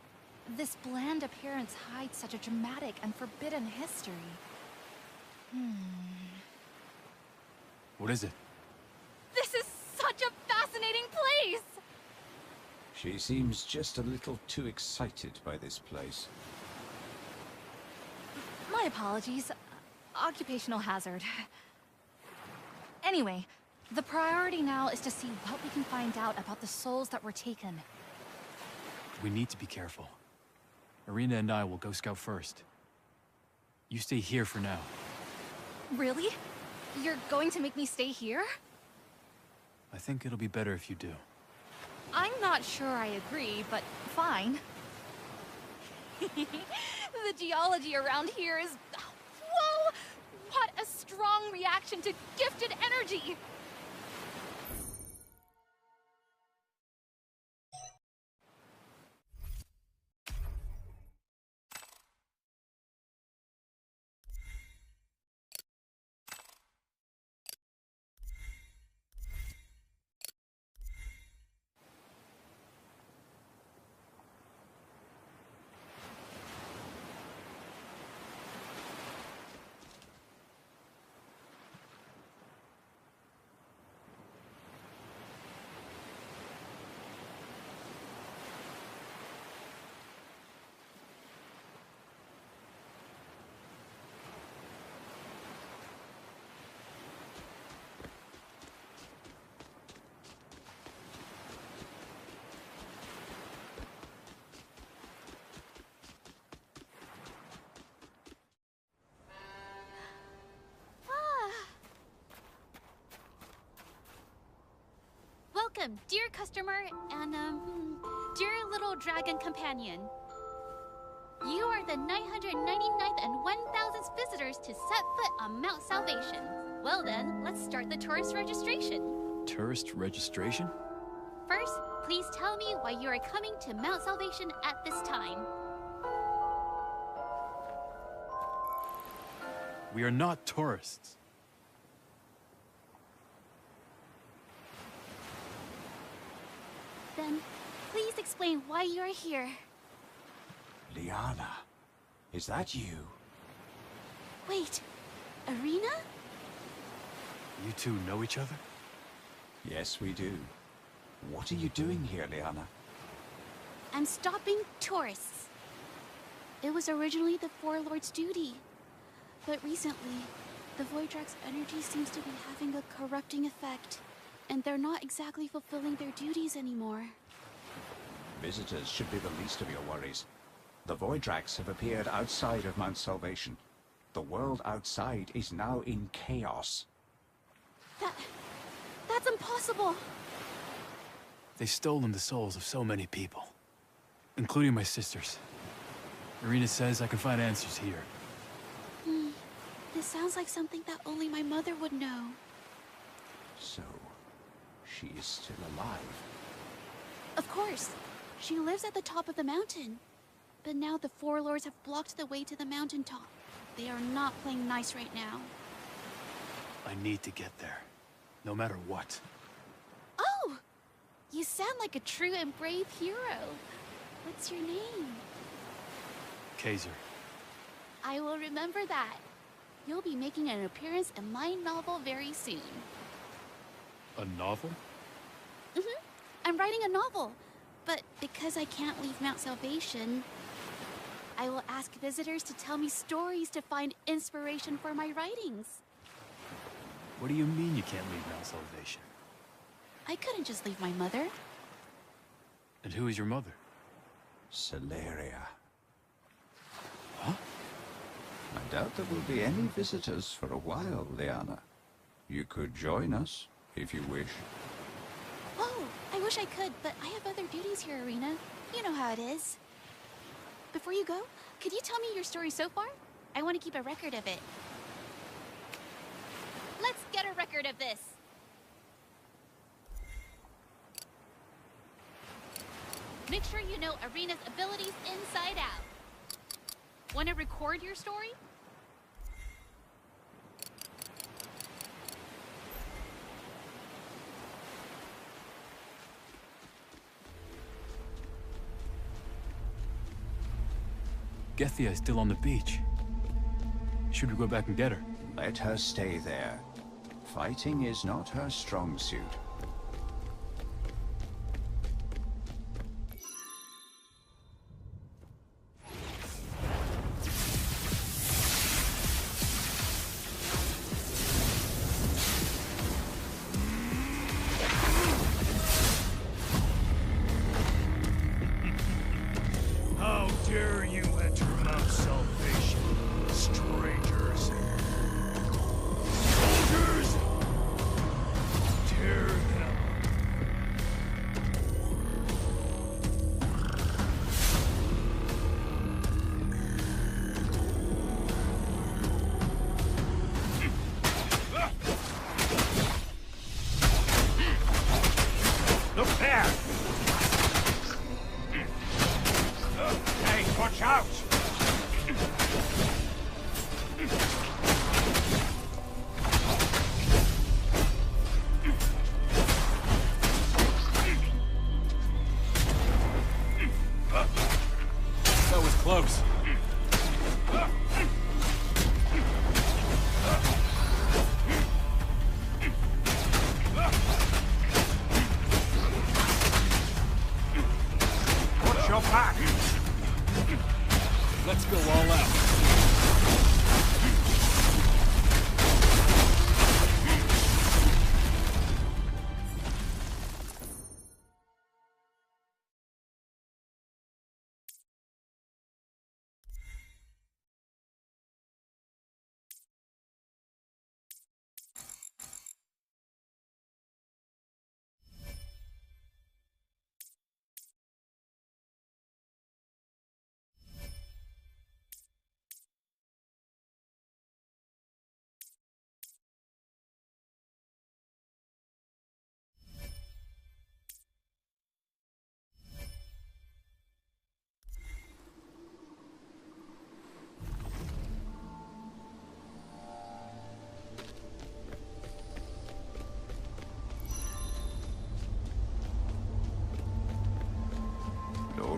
this bland appearance hides such a dramatic and forbidden history. What is it? This is such a fascinating place! She seems just a little too excited by this place. My apologies. Occupational hazard. Anyway, The priority now is to see what we can find out about the souls that were taken. We need to be careful. Irina and I will go scout first. You stay here for now. Really? You're going to make me stay here? I think it'll be better if you do. I'm not sure I agree, but fine. The geology around here is... Whoa! What a strong reaction to gifted energy! Welcome, dear customer, and, dear little dragon companion. You are the 999th and 1000th visitors to set foot on Mount Salvation. Well then, let's start the tourist registration. Tourist registration? First, please tell me why you are coming to Mount Salvation at this time. We are not tourists. Then, please explain why you are here. Liana, is that you? Wait, Irina? You two know each other? Yes, we do. What are you doing here, Liana? I'm stopping tourists. It was originally the Four Lords' duty. But recently, the Voidrak's energy seems to be having a corrupting effect, and they're not exactly fulfilling their duties anymore. Visitors should be the least of your worries. The Voidraks have appeared outside of Mount Salvation. The world outside is now in chaos. That's impossible! They've stolen the souls of so many people, including my sisters. Irina says I can find answers here. This sounds like something that only my mother would know. So, she is still alive? Of course. She lives at the top of the mountain. But now the Four Lords have blocked the way to the mountaintop. They are not playing nice right now. I need to get there, no matter what. Oh! You sound like a true and brave hero. What's your name? Kaiser. I will remember that. You'll be making an appearance in my novel very soon. A novel? I'm writing a novel. But because I can't leave Mount Salvation, I will ask visitors to tell me stories to find inspiration for my writings. What do you mean you can't leave Mount Salvation? I couldn't just leave my mother. And who is your mother? Celeria. Huh? I doubt there will be any visitors for a while, Liana. You could join us, if you wish. Oh, I wish I could, but I have other duties here, Irina. You know how it is. Before you go, could you tell me your story so far? I want to keep a record of it. Let's get a record of this. Make sure you know Irina's abilities inside out. Want to record your story? Gethia is still on the beach. Should we go back and get her? Let her stay there. Fighting is not her strong suit.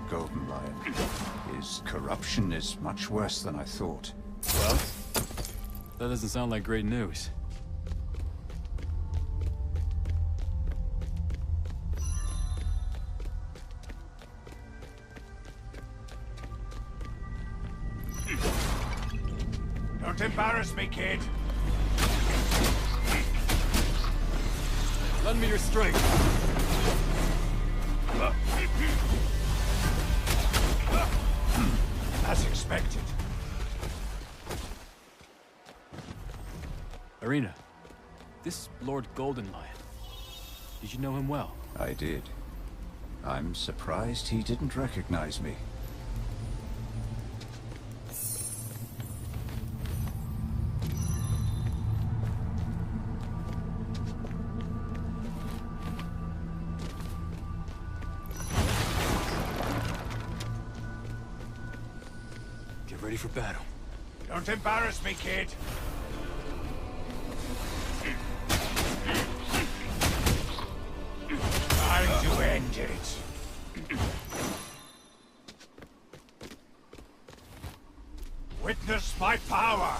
Golden Lion. His corruption is much worse than I thought. Well, that doesn't sound like great news. Don't embarrass me, kid. Lend me your strength. As expected. Irina, this Lord Golden Lion, did you know him well? I did. I'm surprised he didn't recognize me. Get ready for battle. Don't embarrass me, kid. Time to end it. Witness my power.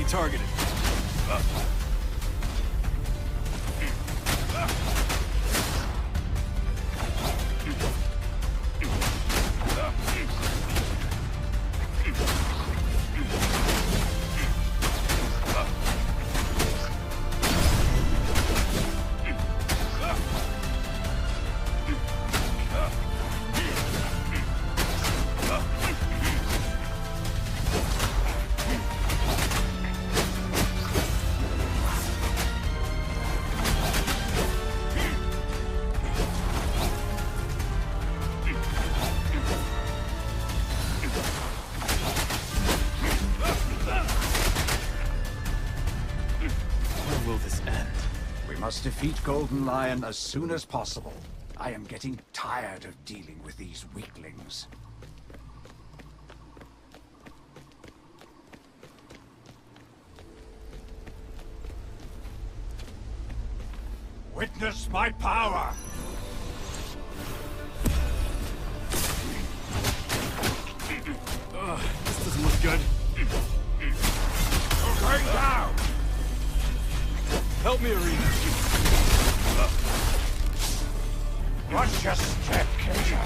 Targeted. Defeat Golden Lion as soon as possible. I am getting tired of dealing with these weaklings. Witness my power! This doesn't look good. You're going down! Help me, Irina. Watch your step, Kater.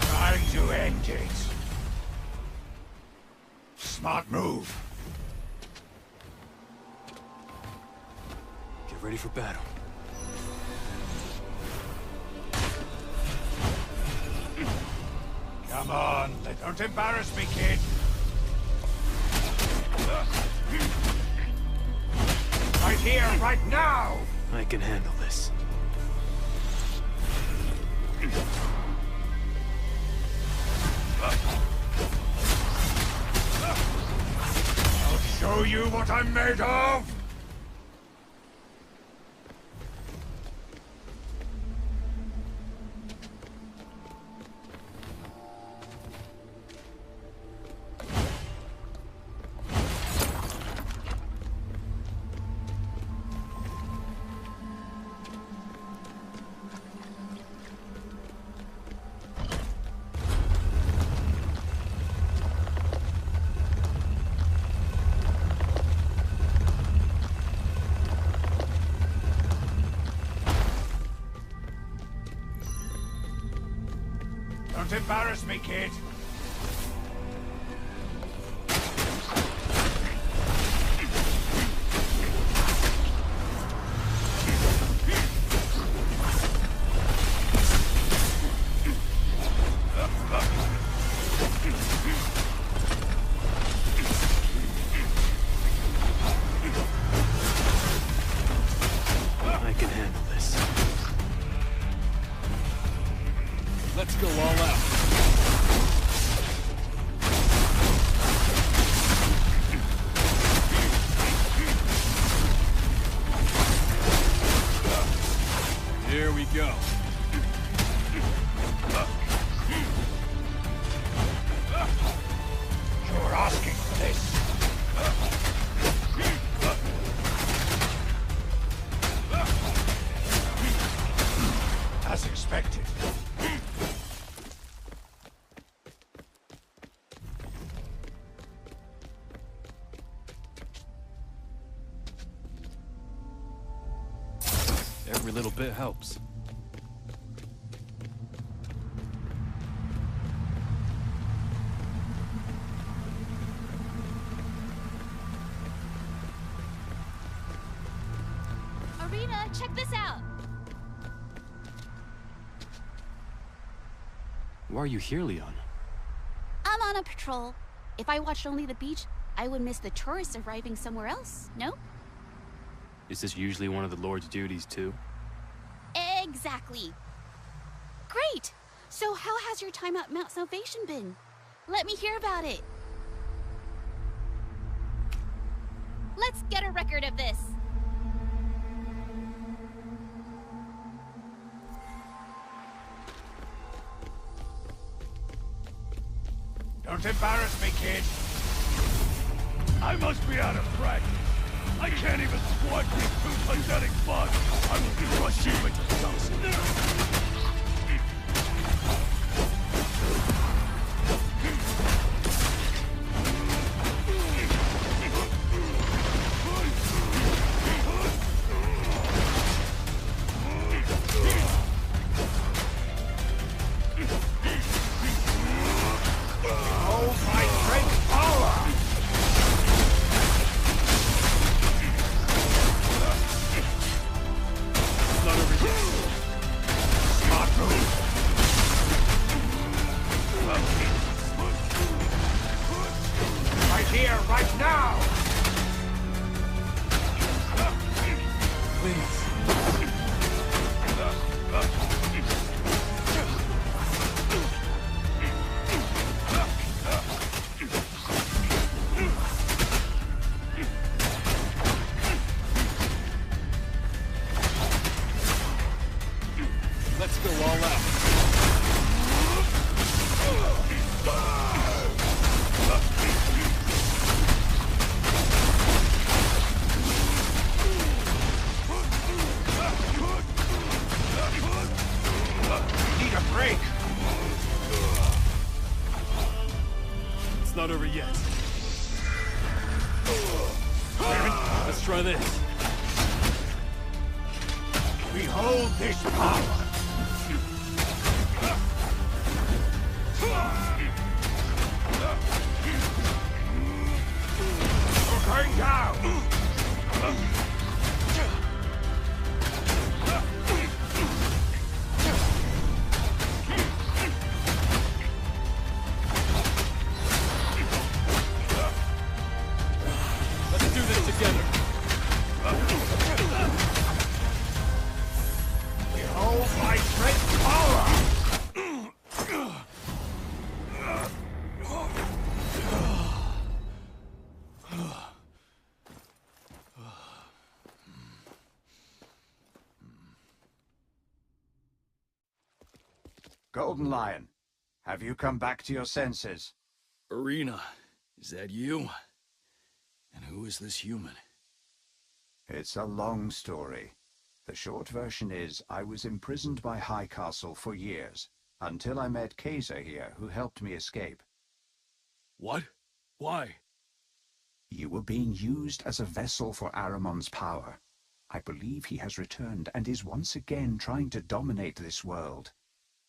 Trying to end it. Smart move. Get ready for battle. Come on, don't embarrass me, kid. Right here, right now! I can handle this. I'll show you what I'm made of! Don't embarrass me, kid. Let's go all out. Here we go. You're asking for this. As expected. Every little bit helps. Arena, check this out. Why are you here, Leon? I'm on a patrol. If I watched only the beach, I would miss the tourists arriving somewhere else, no? Is this usually one of the Lord's duties, too? Exactly. Great! So how has your time at Mount Salvation been? Let me hear about it. Let's get a record of this. Don't embarrass me, kid. I must be out of breath. I can't even squat these two pathetic bugs. I will crush you into dust. Let's go all out. Need a break. It's not over yet. Let's try this. Behold this power. We're going down. Let's do this together. Behold my great power! Golden Lion, have you come back to your senses? Arena, is that you? And who is this human? It's a long story. The short version is, I was imprisoned by High Castle for years, until I met Kaiser here, who helped me escape. What? Why? You were being used as a vessel for Ahriman's power. I believe he has returned and is once again trying to dominate this world.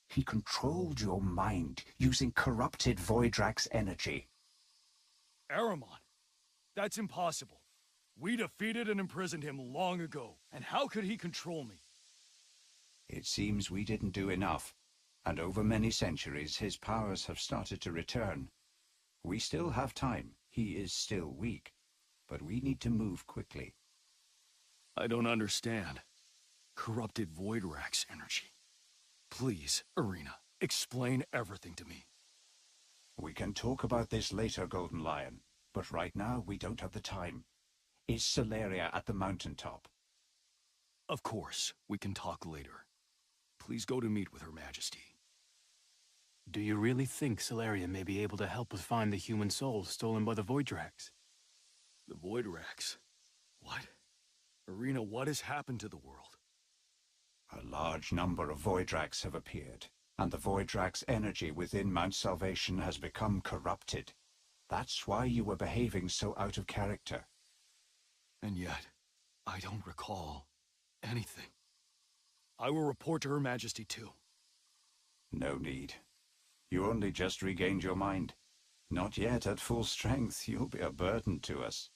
He controlled your mind using corrupted Voidrak's energy. Ahriman? That's impossible. We defeated and imprisoned him long ago, and how could he control me? It seems we didn't do enough, and over many centuries his powers have started to return. We still have time. He is still weak, but we need to move quickly. I don't understand. Corrupted Voidrak's energy. Please, Arena, Explain everything to me. We can talk about this later, Golden Lion, but right now we don't have the time. Is Celeria at the mountaintop? Of course, we can talk later. Please go to meet with Her Majesty. Do you really think Celeria may be able to help us find the human souls stolen by the Voidrax? The Voidrax? What? Irina, what has happened to the world? A large number of Voidrax have appeared, and the Voidrax energy within Mount Salvation has become corrupted. That's why you were behaving so out of character. And yet, I don't recall anything. I will report to Her Majesty too. No need. You only just regained your mind. Not yet at full strength. You'll be a burden to us.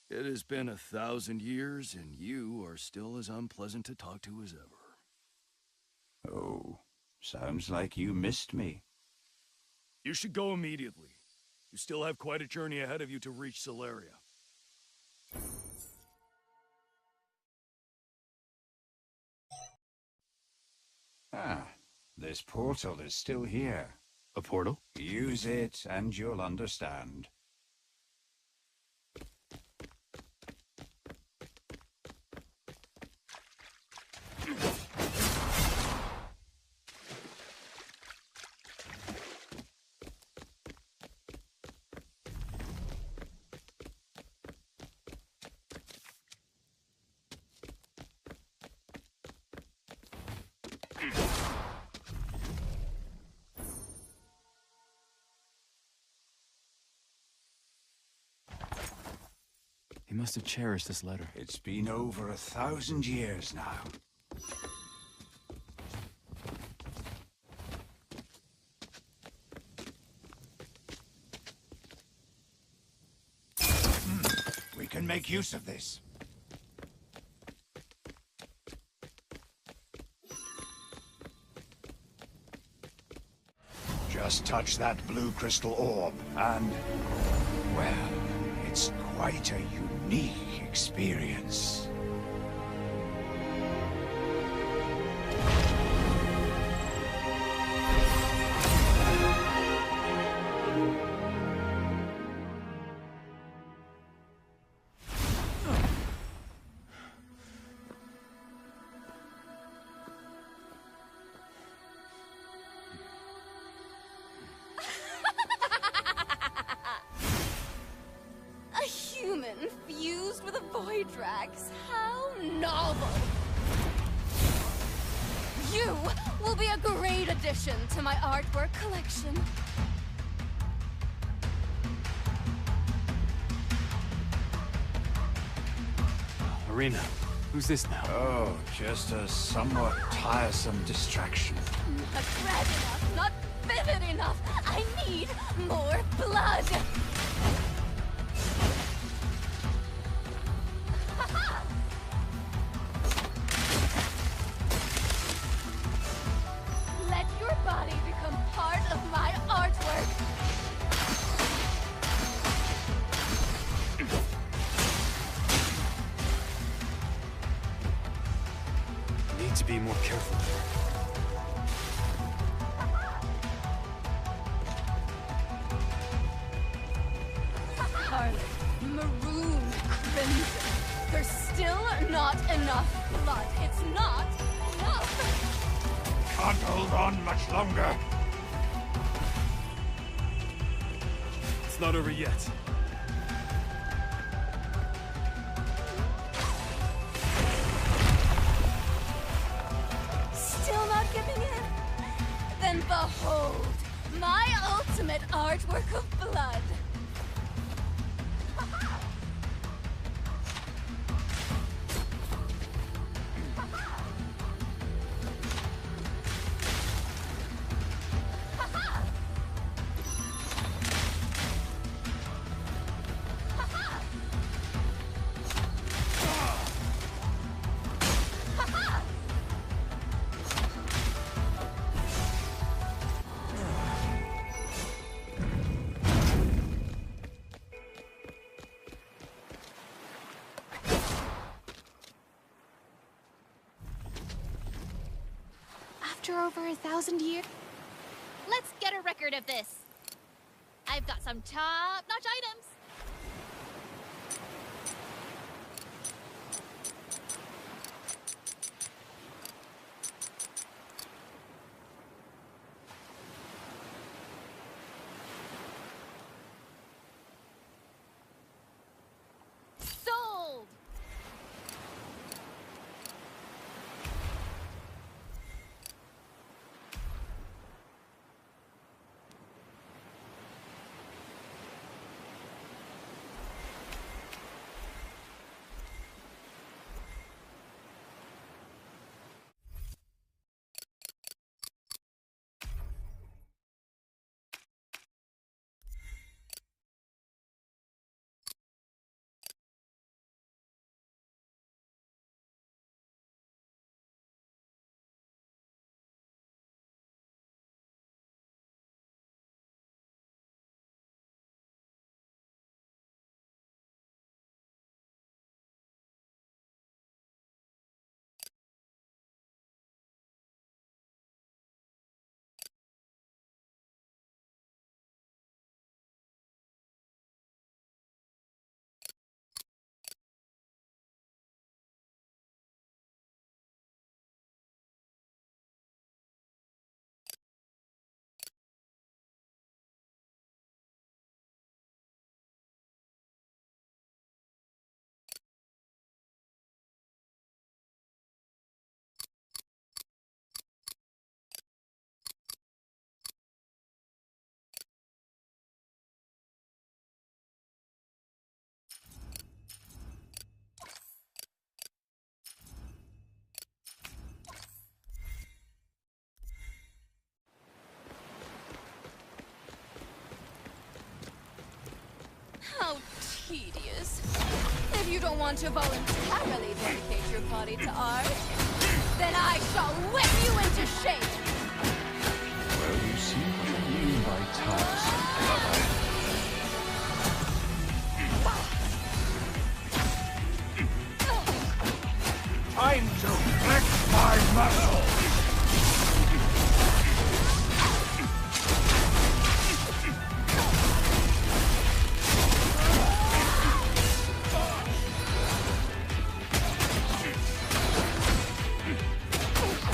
It has been 1,000 years, and you are still as unpleasant to talk to as ever. Oh, sounds like you missed me. You should go immediately. You still have quite a journey ahead of you to reach Celeria. Ah, this portal is still here. A portal? Use it, and you'll understand. He must have cherished this letter. It's been over 1,000 years now. We can make use of this. Just touch that blue crystal orb, and, well, it's quite a unique experience. Fused with a Voidrax. How novel! You will be a great addition to my artwork collection. Irina, who's this now? Oh, just a somewhat tiresome distraction. Not red enough, not vivid enough. I need more blood. To be more careful. Scarlet, maroon, crimson. There's still not enough blood. It's not enough. Can't hold on much longer. It's not over yet. Then behold, my ultimate artwork of blood. for over 1,000 years. Let's get a record of this. I've got some top-notch items. Sold! How tedious. If you don't want to voluntarily dedicate your body to art, then I shall whip you into shape! Well, you see what I mean by tiresome. Time to flex my muscles!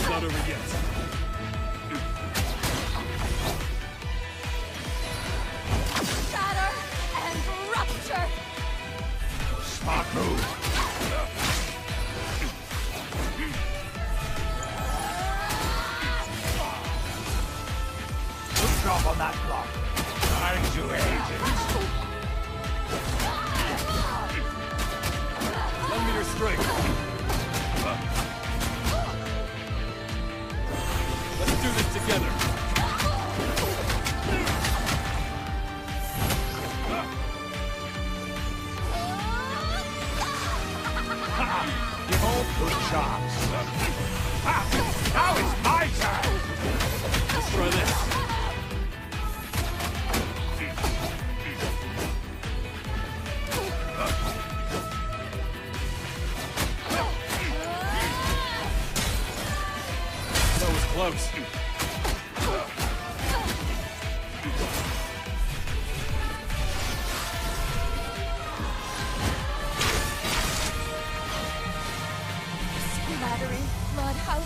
Not over yet. Shatter and rupture! Smart move! Good job on that block. Time to end it. Lend me your strength. Let's do this together. Give all good chance. Now it's my turn! Let's try this. That was close. Splattering blood, how...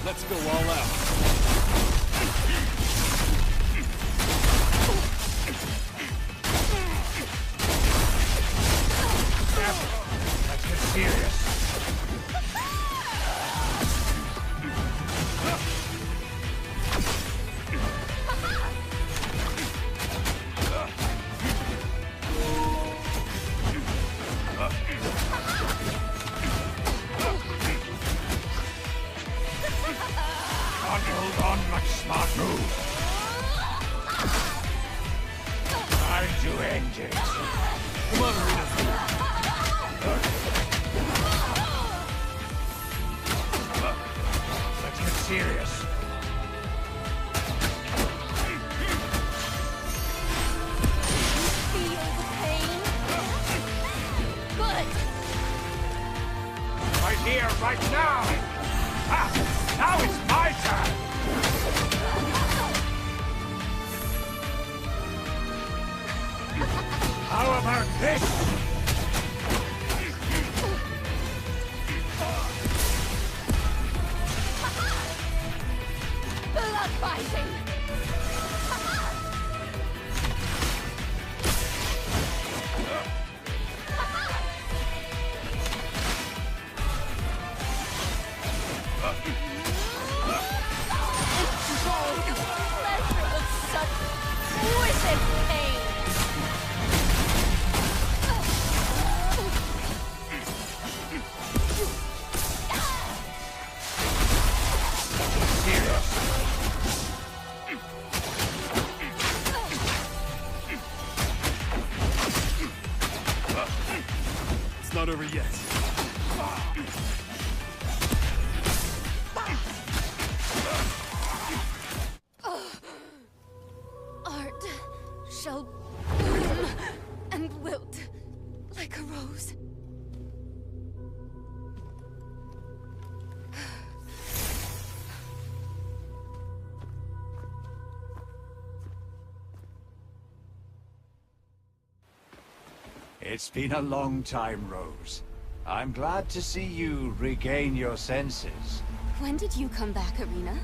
Let's go all out. Let's get serious. Can't hold on much, smart move. Time to end it. Come on, Rita. Let's get serious. here right now! Ah, now it's my turn! How about this? Blood fighting! Pleasure of such exquisite pain! It's not over yet. Art shall bloom and wilt like a rose. It's been a long time, Rose. I'm glad to see you regain your senses. When did you come back, Arena?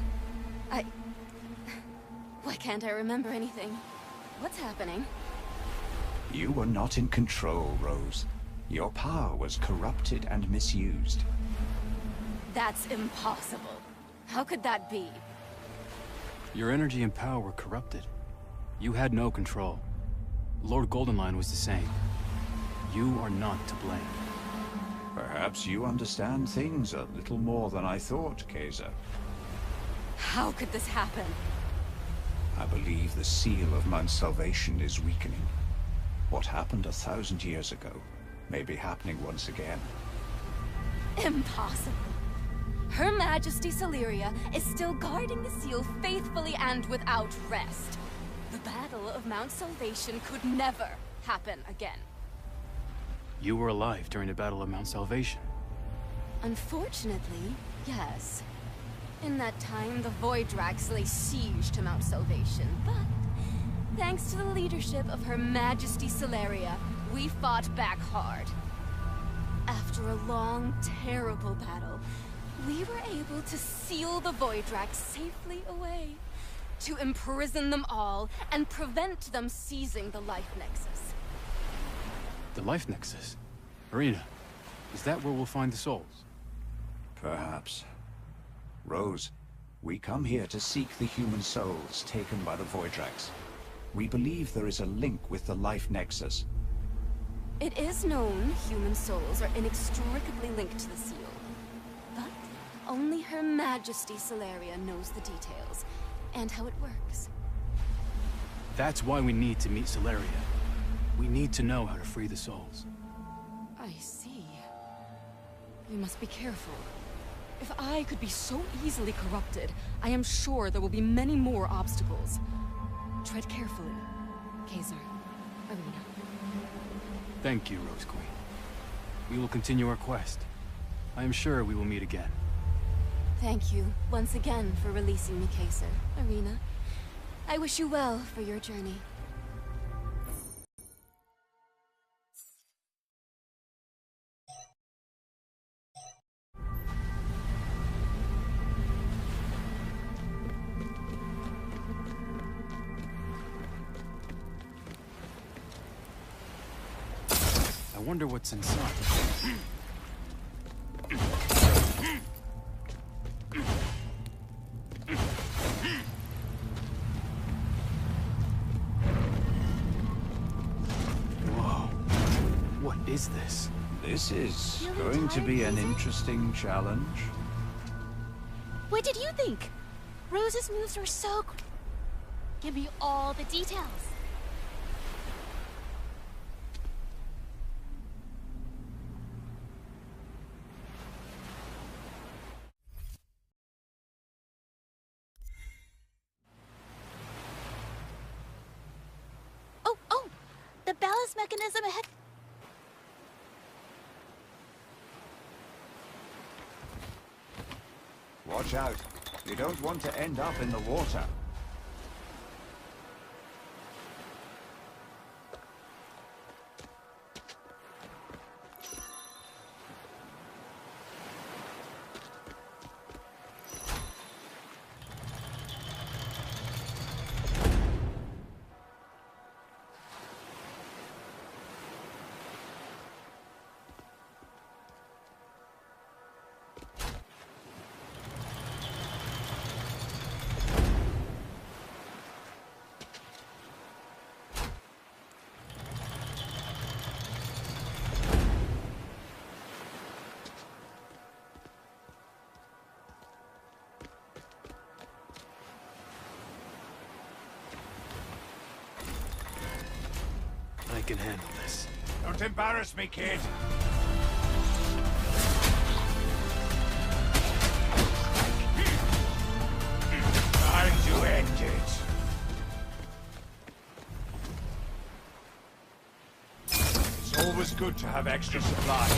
Why can't I remember anything? What's happening? You were not in control, Rose. Your power was corrupted and misused. That's impossible. How could that be? Your energy and power were corrupted. You had no control. Lord Goldenline was the same. You are not to blame. Perhaps you understand things a little more than I thought, Kaiser. How could this happen? I believe the seal of Mount Salvation is weakening. What happened 1,000 years ago may be happening once again. Impossible. Her Majesty Celeria is still guarding the seal faithfully and without rest. The Battle of Mount Salvation could never happen again. You were alive during the Battle of Mount Salvation. Unfortunately, yes. In that time, the Voidrax lay siege to Mount Salvation, but thanks to the leadership of Her Majesty Celeria, we fought back hard. After a long, terrible battle, we were able to seal the Voidrax safely away, to imprison them all and prevent them seizing the Life Nexus. The Life Nexus? Arena, is that where we'll find the souls? Perhaps. Rose, we come here to seek the human souls taken by the Voidrax. We believe there is a link with the Life Nexus. It is known human souls are inextricably linked to the seal. But only Her Majesty Celeria knows the details, and how it works. That's why we need to meet Celeria. We need to know how to free the souls. I see. We must be careful. If I could be so easily corrupted, I am sure there will be many more obstacles. Tread carefully, Kaiser, Arena. Thank you, Rose Queen. We will continue our quest. I am sure we will meet again. Thank you once again for releasing me, Kaiser, Arena. I wish you well for your journey. I wonder what's inside. Whoa. What is this? This is going to be an interesting challenge. What did you think? Rose's moves were so... Give me all the details. Oh! The ballast mechanism ahead... Watch out. You don't want to end up in the water. I can handle this. Don't embarrass me, kid. Time to end it. It's always good to have extra supply.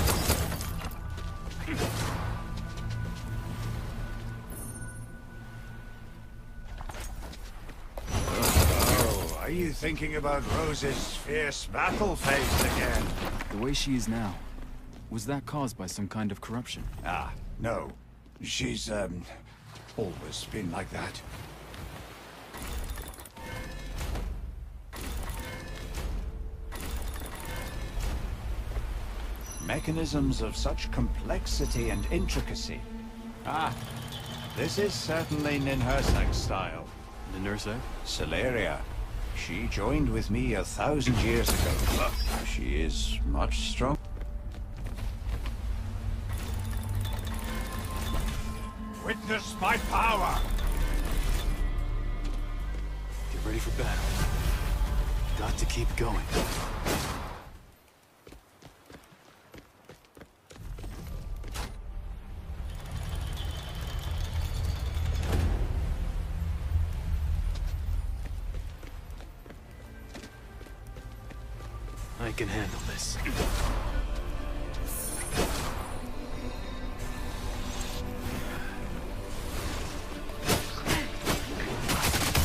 Are you thinking about Rose's fierce battle phase again? The way she is now, was that caused by some kind of corruption? Ah, no. She's, always been like that. Mechanisms of such complexity and intricacy. Ah, this is certainly Ninhursag's style. Ninhursag? Celeria. She joined with me 1,000 years ago. She is much stronger. Witness my power! Get ready for battle. Got to keep going. I can handle this.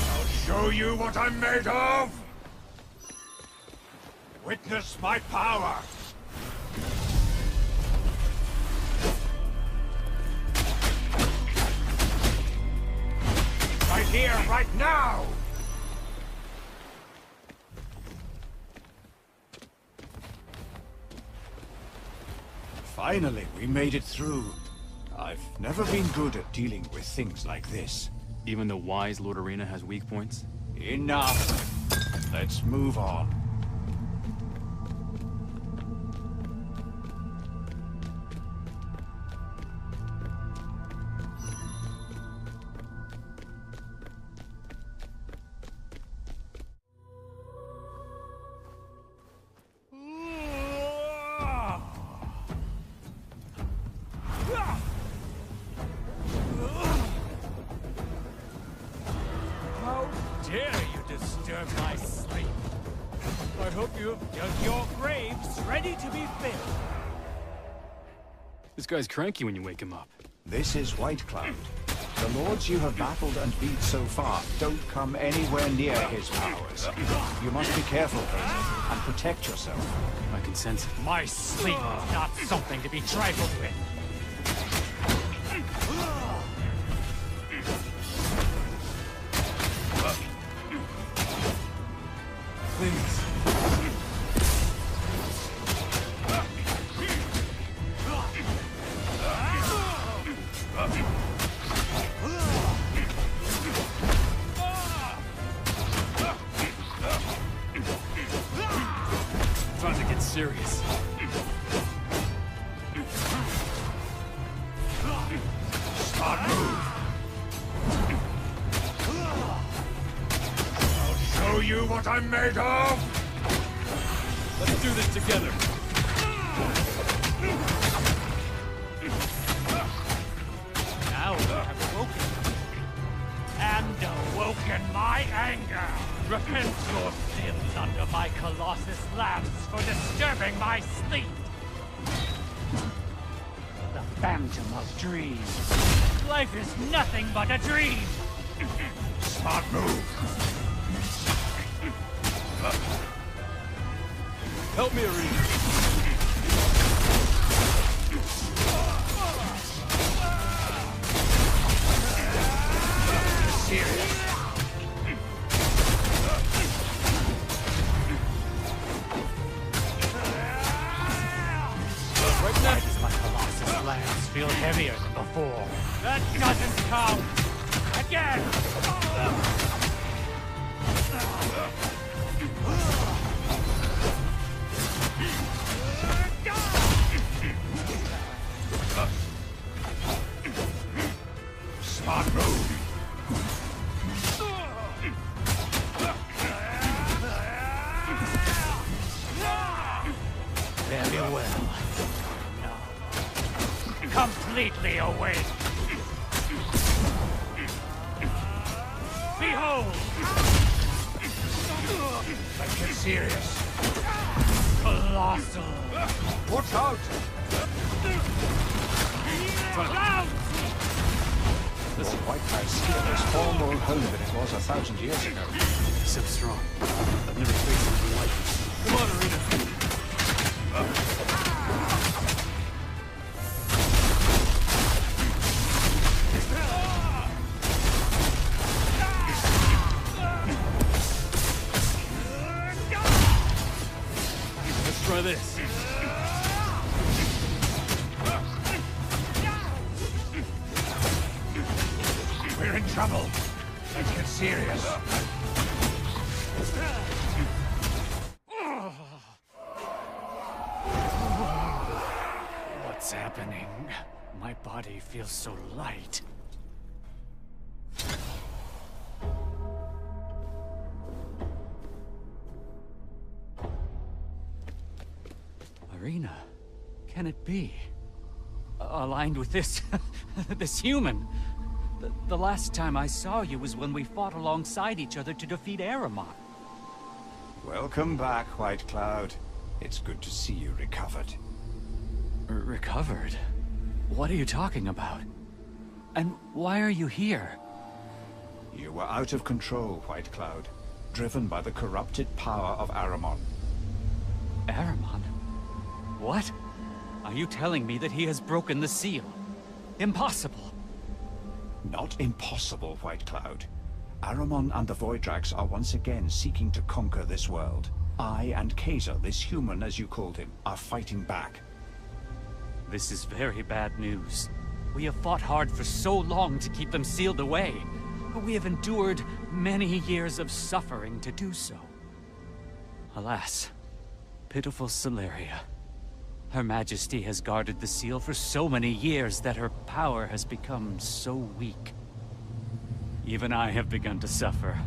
I'll show you what I'm made of! Witness my power! Right here, right now! Finally, we made it through. I've never been good at dealing with things like this. Even the wise Lord Arena has weak points? Enough! Let's move on. How dare you disturb my sleep? I hope you've dug your graves ready to be filled. This guy's cranky when you wake him up. This is White Cloud. The lords you have battled and beat so far don't come anywhere near his powers. You must be careful, Princess, and protect yourself. I can sense it. My sleep is not something to be trifled with. Please. Time to get serious. Start move! I'll show you what I'm made of! Let's do this together. Now you have awoken. And awoken my anger. Repent your sins under my Colossus lamps for disturbing my sleep. The phantom of dreams. Life is nothing but a dream. Smart move. Help me, Arena. Serious. Why does my Colossus lance feel heavier than before? That doesn't count! Again! Smart move. Very well. No. Completely awake. Behold! Let's get serious. Colossal! Watch out! This white guy's skill is far more honed than it was 1,000 years ago. So strong. I've never faced anything like this. Come on, Arena. Let's try this. We're in trouble. Let's get serious. What's happening? My body feels so light. Arena, can it be? Aligned with this... this human? The last time I saw you was when we fought alongside each other to defeat Aramon. Welcome back, White Cloud. It's good to see you recovered. Recovered? What are you talking about? And why are you here? You were out of control, White Cloud, driven by the corrupted power of Aramon. Aramon? What? Are you telling me that he has broken the seal? Impossible! Not impossible, White Cloud. Aramon and the Voidrax are once again seeking to conquer this world. I and Kaiser, this human as you called him, are fighting back. This is very bad news. We have fought hard for so long to keep them sealed away. We have endured many years of suffering to do so. Alas, pitiful Celeria. Her Majesty has guarded the seal for so many years that her power has become so weak. Even I have begun to suffer.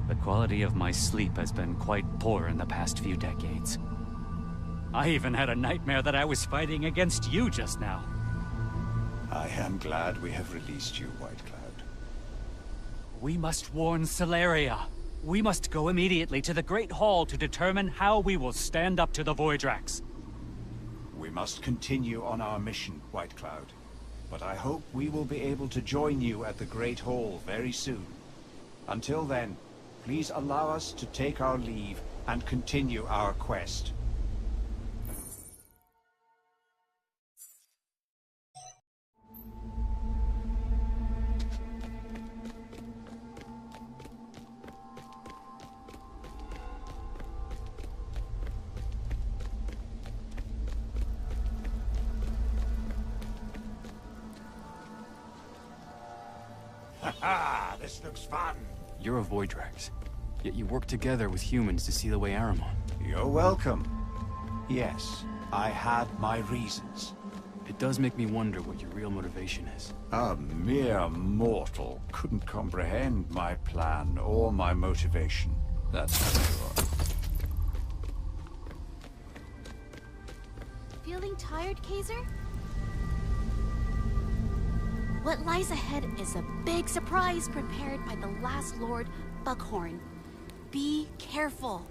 The quality of my sleep has been quite poor in the past few decades. I even had a nightmare that I was fighting against you just now. I am glad we have released you, White Cloud. We must warn Celeria. We must go immediately to the Great Hall to determine how we will stand up to the Voidrax. We must continue on our mission, White Cloud. But I hope we will be able to join you at the Great Hall very soon. Until then, please allow us to take our leave and continue our quest. Ha! This looks fun. You're a Voidrax, yet you work together with humans to see the way Aramon. You're welcome. Yes, I had my reasons. It does make me wonder what your real motivation is. A mere mortal couldn't comprehend my plan or my motivation. That's for sure. Feeling tired, Kaiser? What lies ahead is a big surprise prepared by the last Lord, Buckhorn. Be careful.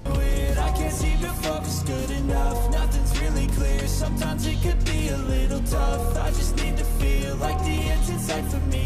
With good enough. Nothing's really clear, sometimes it could be a little tough. I just need to feel like the end's in sight for me.